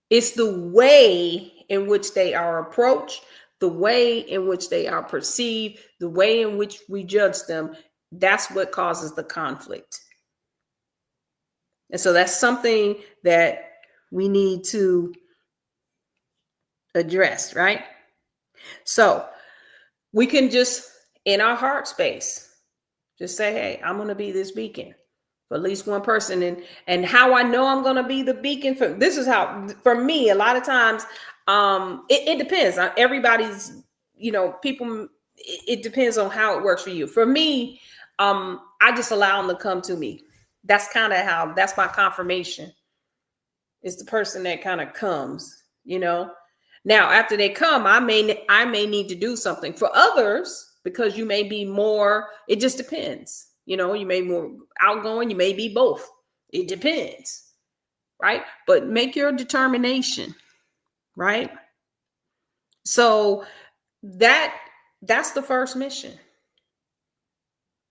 It's the way in which they are approached, the way in which they are perceived, the way in which we judge them. That's what causes the conflict. And so that's something that we need to address, right? So we can just, in our heart space, just say, hey, I'm going to be this beacon for at least one person. And how I know I'm going to be the beacon this is how, for me, a lot of times, it depends on everybody's, people, it depends on how it works for you. For me, I just allow them to come to me. That's kind of that's my confirmation. It's the person that kind of comes, Now, after they come, I may need to do something. For others, because you may be more, it just depends. You may be more outgoing, you may be both. It depends, right? But make your determination, right? So that's the first mission.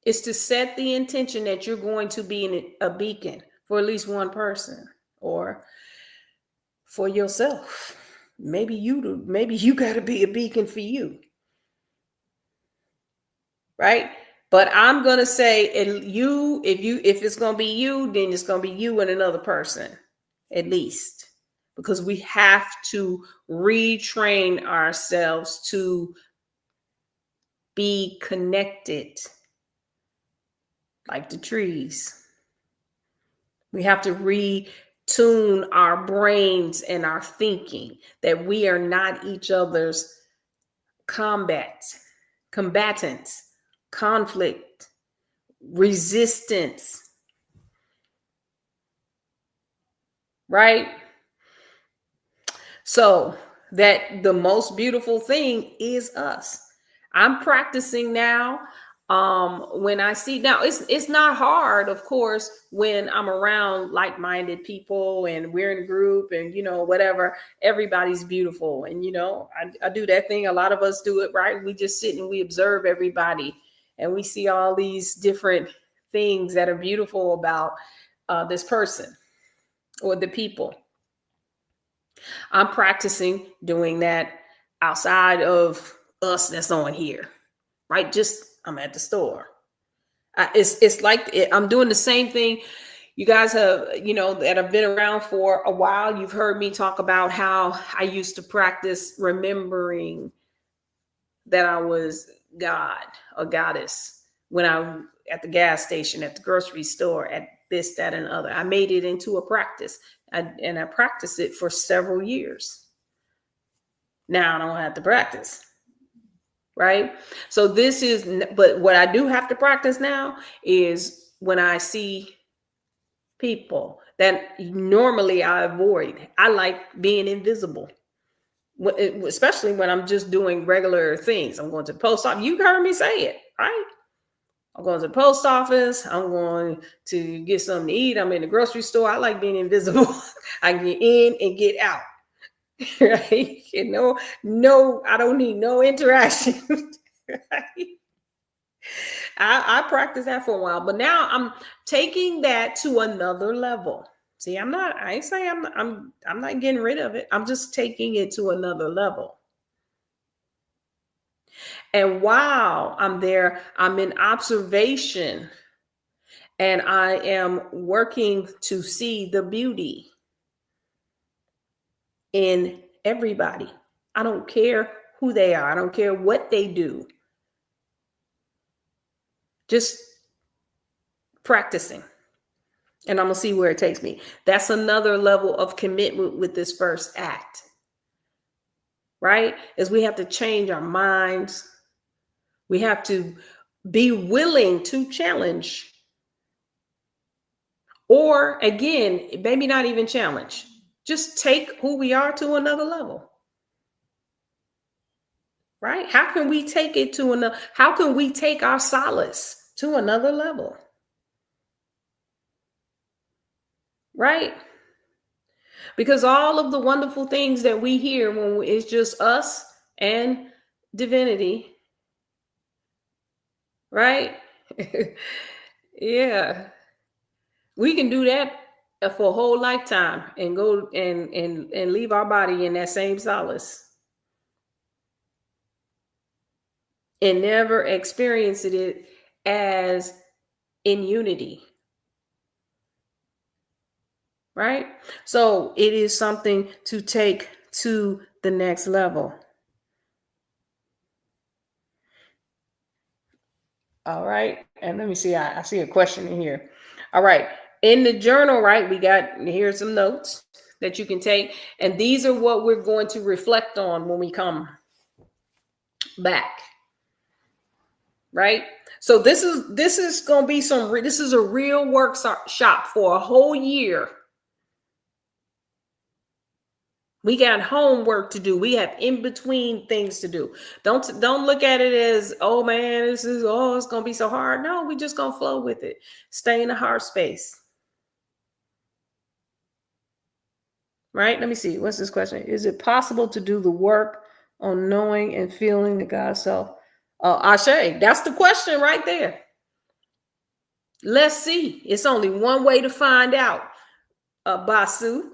Is to set the intention that you're going to be a beacon for at least one person or for yourself. Maybe you got to be a beacon for you. Right? But I'm going to say, if it's going to be you, then it's going to be you and another person, at least, because we have to retrain ourselves to be connected like the trees. We have to retune our brains and our thinking that we are not each other's combatants, conflict, resistance, right? So that the most beautiful thing is us. I'm practicing now. When I see now, it's not hard, of course, when I'm around like-minded people and we're in a group and whatever, everybody's beautiful. And I do that thing. A lot of us do it, right? We just sit and we observe everybody and we see all these different things that are beautiful about this person or the people. I'm practicing doing that outside of us that's on here, right? Just I'm at the store. It's like I'm doing the same thing. You guys have, that have been around for a while. You've heard me talk about how I used to practice remembering that I was God or goddess when I'm at the gas station, at the grocery store, at this, that, and other. I made it into a practice, and I practiced it for several years. Now I don't have to practice. right? So this is, but what I do have to practice now is when I see people that normally I avoid, I like being invisible, especially when I'm just doing regular things. I'm going to the post office. You heard me say it, right? I'm going to the post office. I'm going to get something to eat. I'm in the grocery store. I like being invisible. I get in and get out. Right? No, I don't need no interaction. Right? I practiced that for a while, but now I'm taking that to another level. See, I ain't saying I'm not getting rid of it. I'm just taking it to another level. And while I'm there, I'm in observation and I am working to see the beauty in everybody. I don't care who they are. I don't care what they do. Just practicing. And I'm going to see where it takes me. That's another level of commitment with this first act. Right? Is we have to change our minds. We have to be willing to challenge. Or again, maybe not even challenge. Just take who we are to another level. Right? How can we take it to another? How can we take our solace to another level? Right? Because all of the wonderful things that we hear when it's just us and divinity, right? Yeah, we can do that for a whole lifetime and go and leave our body in that same solace and never experience it as in unity. Right? So it is something to take to the next level. All right. And let me see. I see a question in here. All right. In the journal, right, we got here's some notes that you can take. And these are what we're going to reflect on when we come back. Right? So this is going to be this is a real workshop for a whole year. We got homework to do. We have in between things to do. Don't look at it as, oh man, it's gonna be so hard. No, we just gonna flow with it. Stay in the heart space. Right? Let me see. What's this question? Is it possible to do the work on knowing and feeling the God self? Ashe, that's the question right there. Let's see. It's only one way to find out. Basu.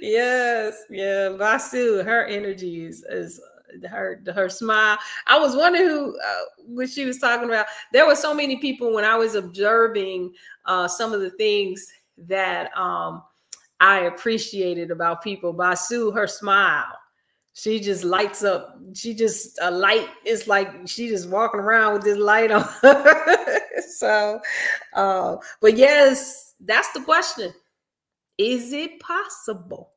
Yes, yeah, Basu. Her energy is her smile. I was wondering who what she was talking about. There were so many people when I was observing some of the things that I appreciated about people. Basu, her smile. She just lights up. She just a light. It's like she just walking around with this light on. So, but yes, that's the question. Is it possible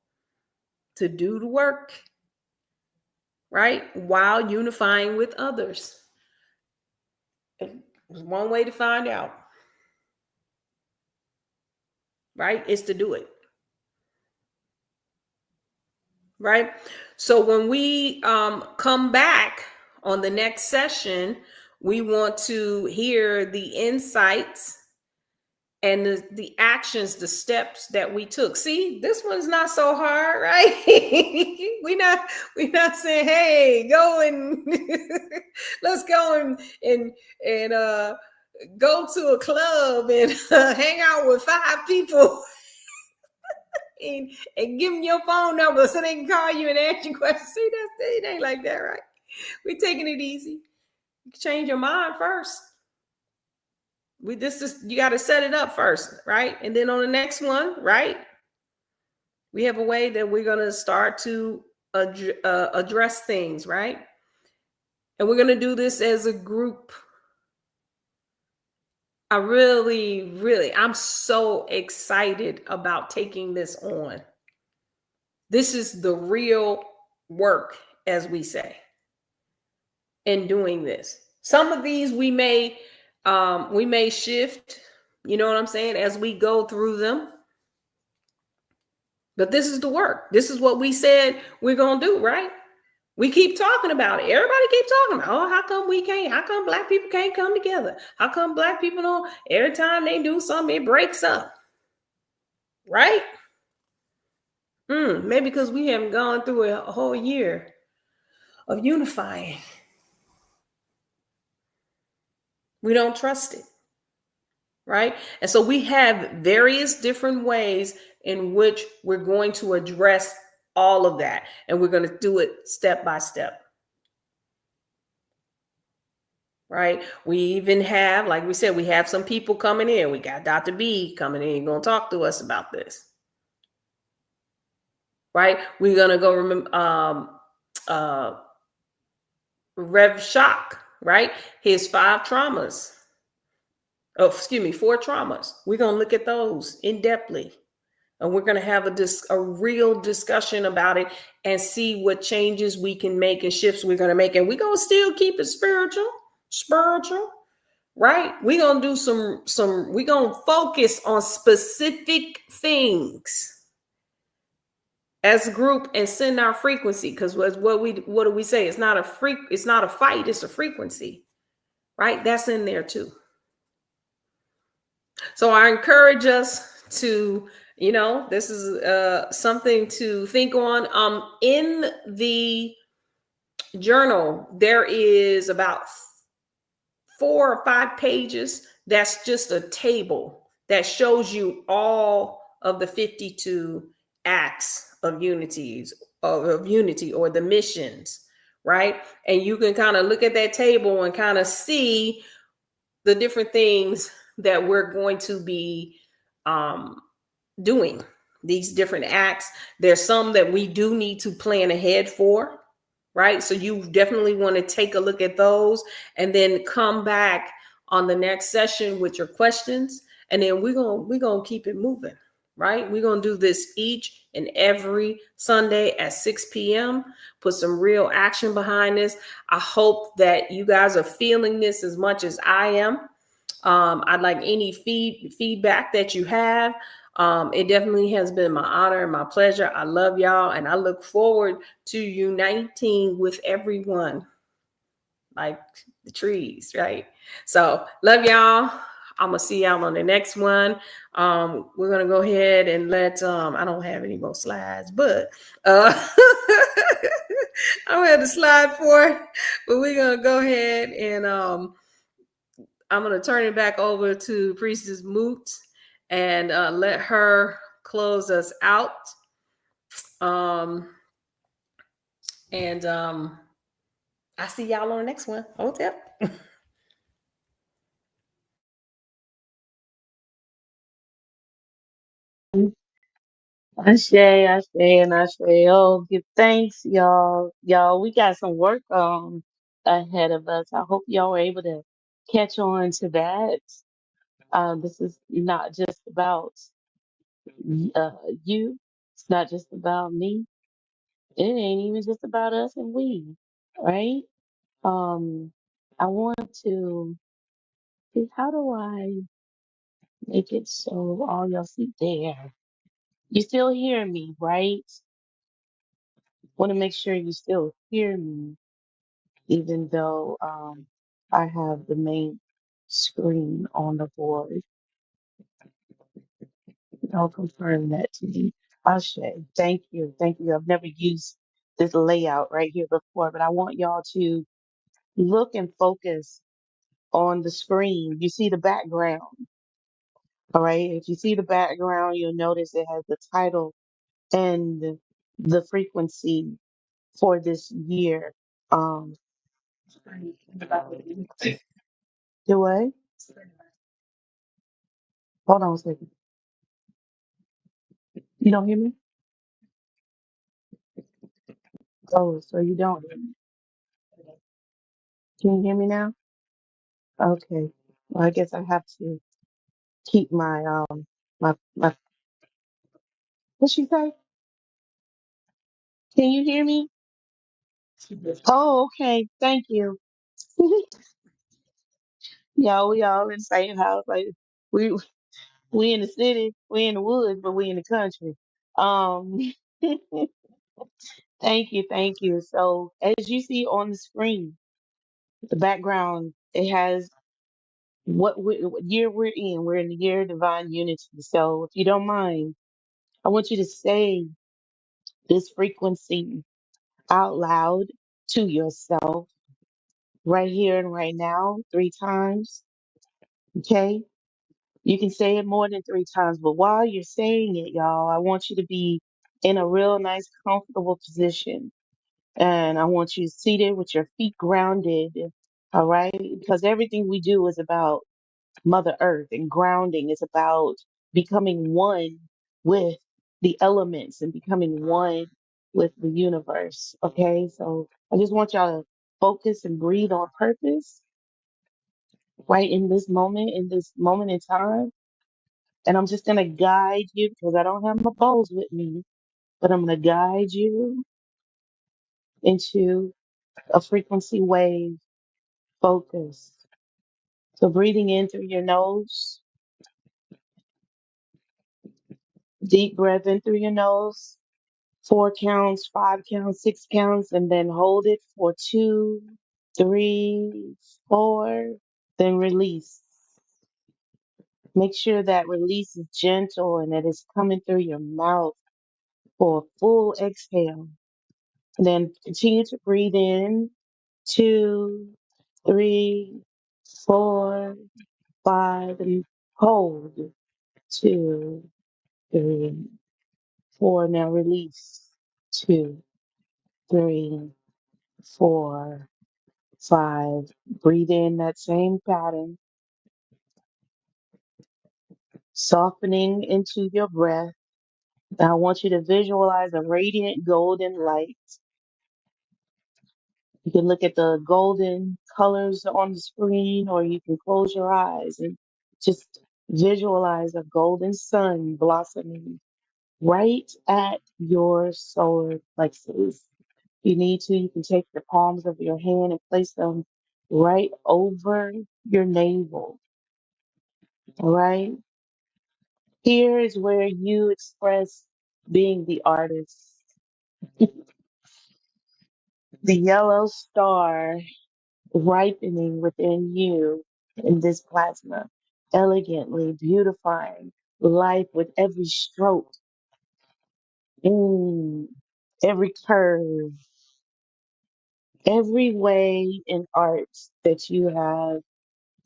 to do the work, right, while unifying with others? There's one way to find out, right? Is to do it. Right? So when we come back on the next session, we want to hear the insights and the actions, the steps that we took. See, this one's not so hard, right? we're not saying, hey, go and let's go and go to a club and hang out with 5 people. And give them your phone number so they can call you and ask you questions. See, it ain't like that, right? We're taking it easy. You can change your mind first. You got to set it up first, right? And then on the next one, right? We have a way that we're going to start to address things, right? And we're going to do this as a group. I'm so excited about taking this on. This is the real work, as we say. in doing this. Some of these we may shift, you know what I'm saying, as we go through them. But this is the work. This is what we said we're gonna do, right? We keep talking about it. Everybody keeps talking about, oh, how come we can't? How come black people can't come together? How come black people don't? Every time they do something, it breaks up, right? Maybe because we haven't gone through a whole year of unifying. We don't trust it, right? And so we have various different ways in which we're going to address all of that. And we're going to do it step by step. Right? We even have, like we said, we have some people coming in. We got Dr. B coming in, going to talk to us about this. Right? We're going to go Rev Shock, right? His 4 traumas. We're going to look at those in depthly. And we're going to have a real discussion about it and see what changes we can make and shifts we're going to make. And we're going to still keep it spiritual, right? We're going to do we're going to focus on specific things as a group and send our frequency. Because what do we say? It's not a fight, it's a frequency, right? That's in there too. So I encourage us to, this is something to think on. In the journal, there is about 4 or 5 pages. That's just a table that shows you all of the 52 acts of unity or the missions, right? And you can kind of look at that table and kind of see the different things that we're going to be doing, these different acts. There's some that we do need to plan ahead for, right? So you definitely want to take a look at those and then come back on the next session with your questions. And then we're gonna keep it moving, right? We're gonna do this each and every Sunday at 6 p.m. Put some real action behind this. I hope that you guys are feeling this as much as I am. I'd like any feedback that you have. It definitely has been my honor and my pleasure. I love y'all, and I look forward to uniting with everyone like the trees, right? So love y'all. I'm gonna see y'all on the next one. We're gonna go ahead and let I don't have any more slides, but I don't have the slide for it, but we're gonna go ahead and I'm going to turn it back over to Priestess Moot and let her close us out. And I see y'all on the next one. Hotep. Ashe. Oh, give thanks, y'all. Y'all, we got some work ahead of us. I hope y'all were able to catch on to that. This is not just about uh, you. It's not just about me. It ain't even just about us and we, right? Um, I want to. How do I make it so all y'all see there? You still hear me, right? Want to make sure you still hear me, even though I have the main screen on the board. Don't confirm that to me. Ashe, thank you. Thank you. I've never used this layout right here before, but I want y'all to look and focus on the screen. You see the background, all right? If you see the background, you'll notice it has the title and the frequency for this year. Um, do what? Hold on a second. You don't hear me? Oh, so you don't. Can you hear me now? Okay. Well, I guess I have to keep my what she say? Can you hear me? Oh, okay. Thank you. Y'all, we all in the same house. Like we we in the city, we in the woods, but we in the country. Um, thank you. So as you see on the screen, the background, it has what year we're in. We're in the year of divine unity. So if you don't mind, I want you to say this frequency out loud to yourself right here and right now, 3 times. Okay. You can say it more than 3 times, but while you're saying it, y'all, I want you to be in a real nice, comfortable position. And I want you seated with your feet grounded. All right. Because everything we do is about Mother Earth, and grounding is about becoming one with the elements and becoming one with the universe. Okay. So I just want y'all to focus and breathe on purpose right in this moment in time. And I'm just going to guide you because I don't have my bowls with me, but I'm going to guide you into a frequency wave focus. So breathing in through your nose, deep breath in through your nose, 4 counts, 5 counts, 6 counts, and then hold it for 2, 3, 4, then release. Make sure that release is gentle and that it's coming through your mouth for a full exhale. And then continue to breathe in 2, 3, 4, 5, and hold 2, 3, 4. Now release 2, 3, 4, 5. Breathe in that same pattern, softening into your breath. Now I want you to visualize a radiant golden light. You can look at the golden colors on the screen, or you can close your eyes and just visualize a golden sun blossoming right at your solar plexus. If you need to, you can take the palms of your hand and place them right over your navel. All right. Here is where you express being the artist. The yellow star ripening within you in this plasma, elegantly beautifying life with every stroke, mm, every curve, every way in art that you have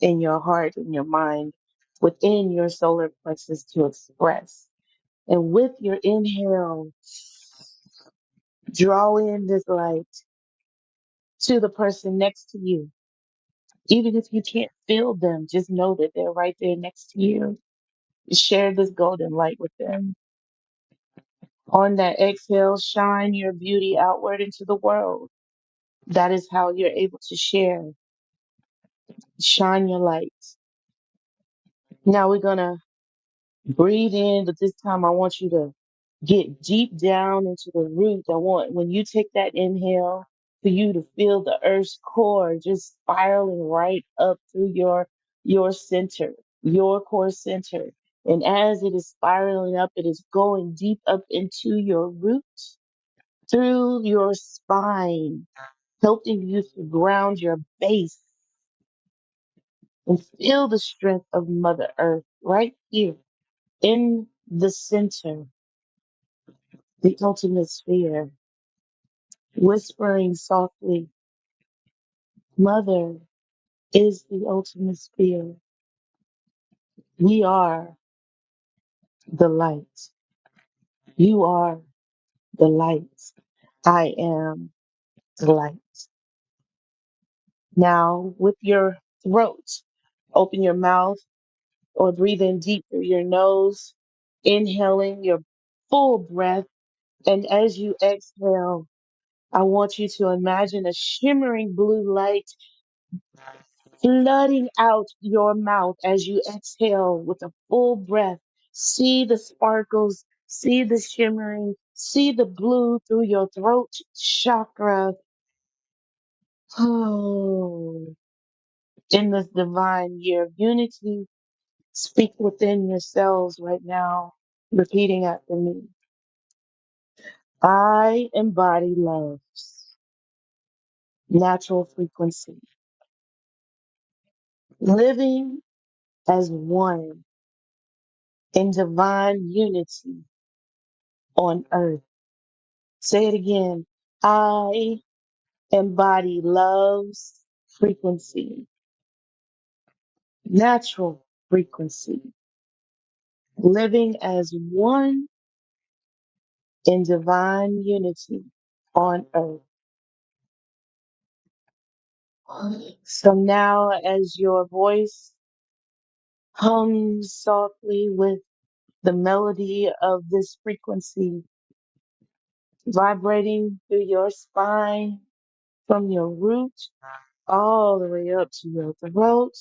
in your heart and your mind within your solar plexus to express. And with your inhale, draw in this light to the person next to you. Even if you can't feel them, just know that they're right there next to you. Share this golden light with them. On that exhale, shine your beauty outward into the world. That is how you're able to share. Shine your light. Now we're going to breathe in, but this time I want you to get deep down into the root. I want, when you take that inhale, for you to feel the earth's core just spiraling right up through your center, your core center. And as it is spiraling up, it is going deep up into your root, through your spine, helping you to ground your base and feel the strength of Mother Earth right here in the center, the ultimate sphere, whispering softly, Mother is the ultimate sphere. We are the light. You are the light. I am the light. Now, with your throat, open your mouth or breathe in deep through your nose, inhaling your full breath. And as you exhale, I want you to imagine a shimmering blue light flooding out your mouth as you exhale with a full breath. See the sparkles, see the shimmering, see the blue through your throat chakra. Oh, In this divine year of unity, speak within yourselves right now, repeating after me. I embody love's natural frequency, living as one in divine unity on earth. Say it again. I embody love's frequency, natural frequency, living as one in divine unity on earth. So now, as your voice hums softly with the melody of this frequency, vibrating through your spine from your root all the way up to your throat,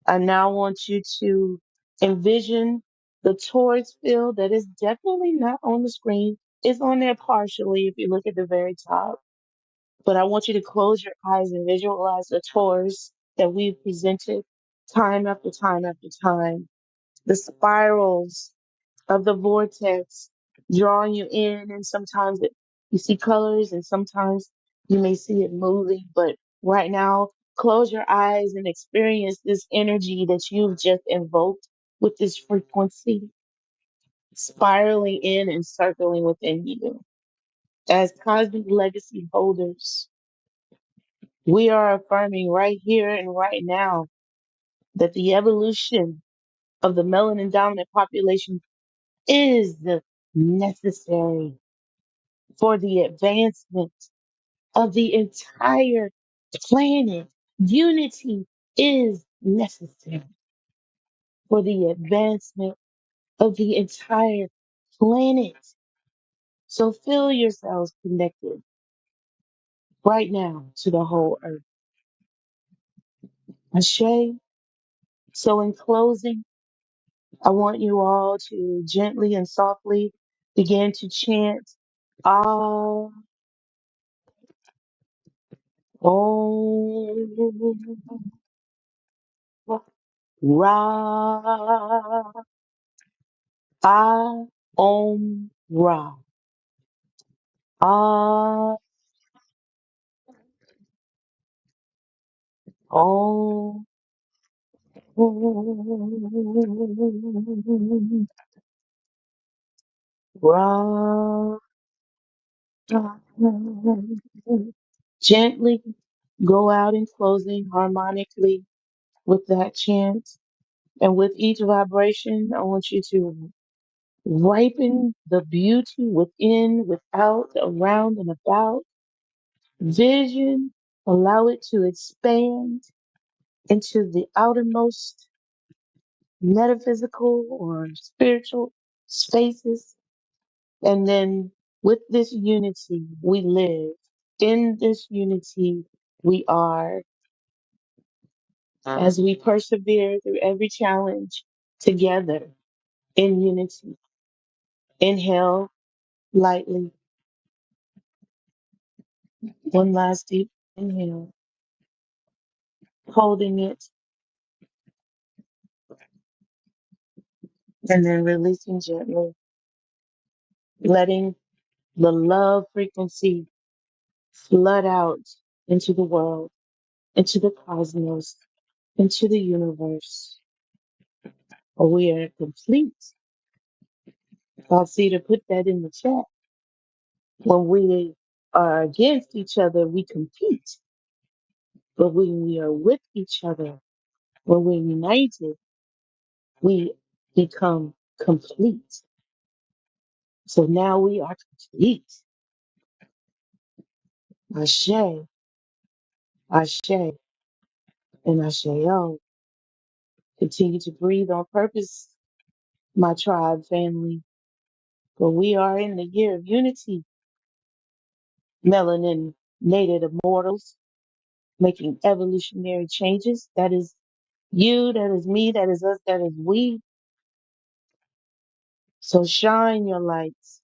I now want you to envision the torus field that is definitely not on the screen. It's on there partially if you look at the very top. But I want you to close your eyes and visualize the tours that we've presented time after time after time. The spirals of the vortex drawing you in, and sometimes you see colors and sometimes you may see it moving. But right now, close your eyes and experience this energy that you've just invoked with this frequency spiraling in and circling within you. As cosmic legacy holders, we are affirming right here and right now that the evolution of the melanin dominant population is necessary for the advancement of the entire planet. Unity is necessary for the advancement of the entire planet. So feel yourselves connected right now to the whole earth. Ashe. So in closing, I want you all to gently and softly begin to chant Ah Om Ra Ah Om Ra Ah Om Ra. Gently go out in closing harmonically with that chant. And with each vibration, I want you to ripen the beauty within, without, around, and about. Vision, allow it to expand into the outermost metaphysical or spiritual spaces. And then with this unity, we live. In this unity, we are as we persevere through every challenge together in unity. Inhale lightly. One last deep inhale, holding it and then releasing gently, letting the love frequency flood out into the world, into the cosmos, into the universe. We are complete. God, see to put that in the chat. When we are against each other, we compete. But when we are with each other, when we're united, we become complete. So now we are complete. Ashe, Ashe, and Asheo. Continue to breathe on purpose, my tribe family. For we are in the year of unity, melanin native immortals, making evolutionary changes. That is you, that is me, that is us, that is we. So shine your lights,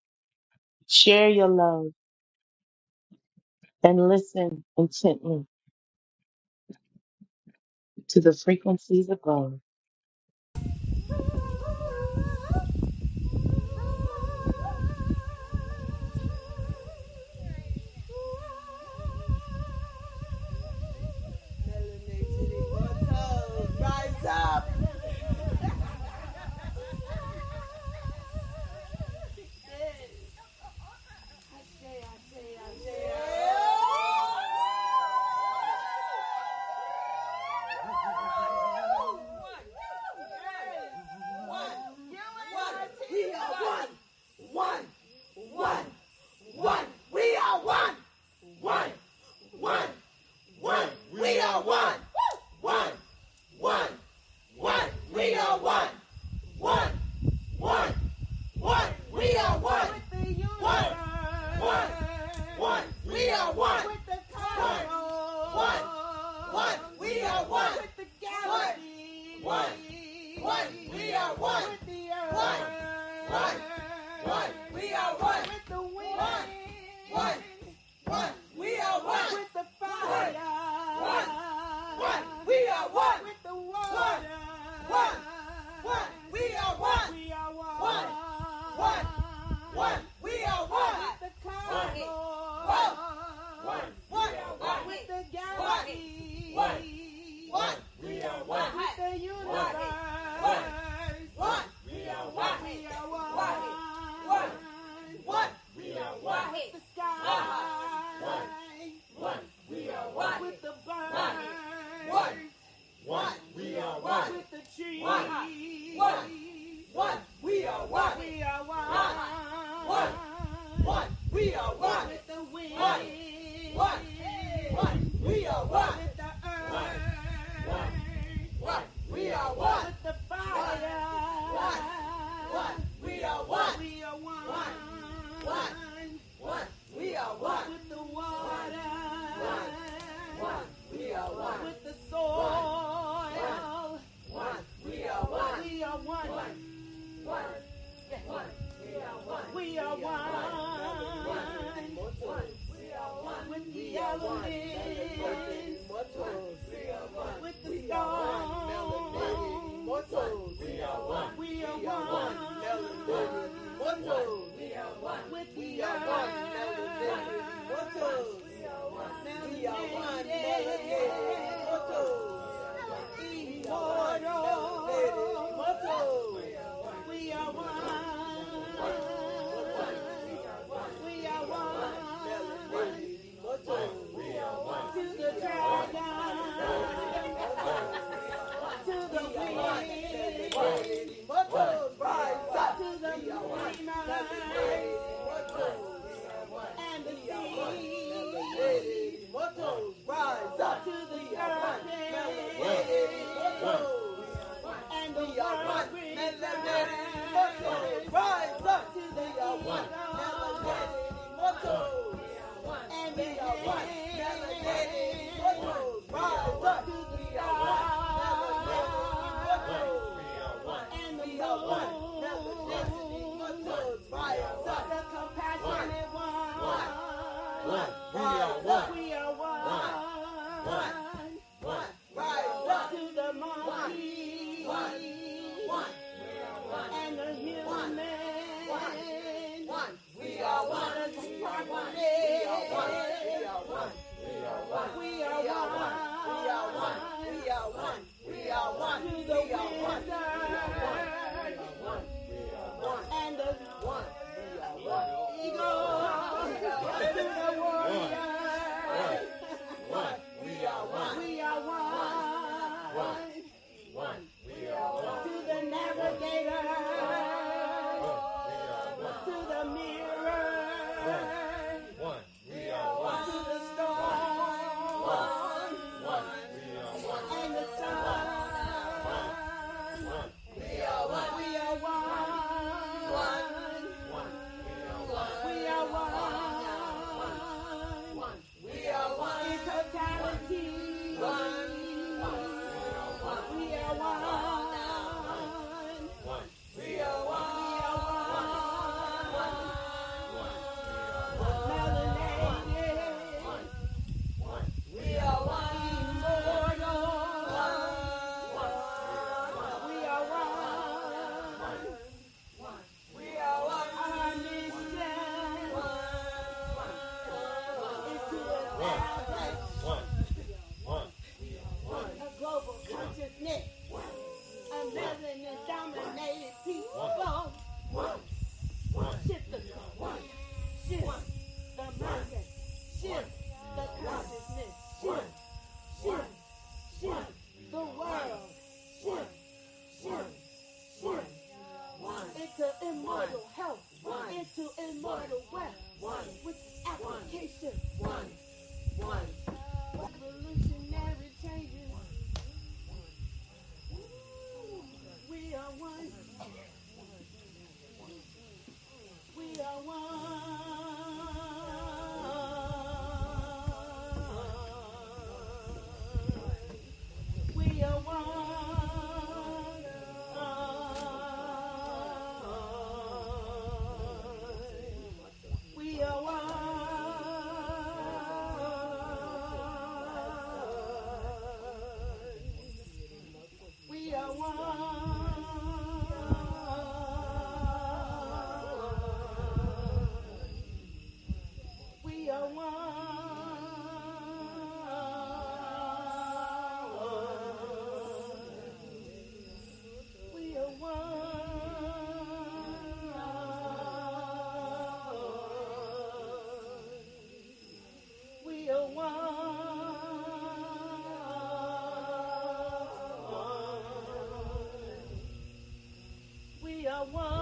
share your love, and listen intently. to the frequencies above. Rise up! To the navigator. melanin dominated people. Shift the color, shift the mindset, shift the consciousness, shift the world, shift into immortal health, into immortal wealth, with application. Revolutionary changes. We are one. We are one. We are one. We are one. We are one. We are one. We are one. We are one. We are one.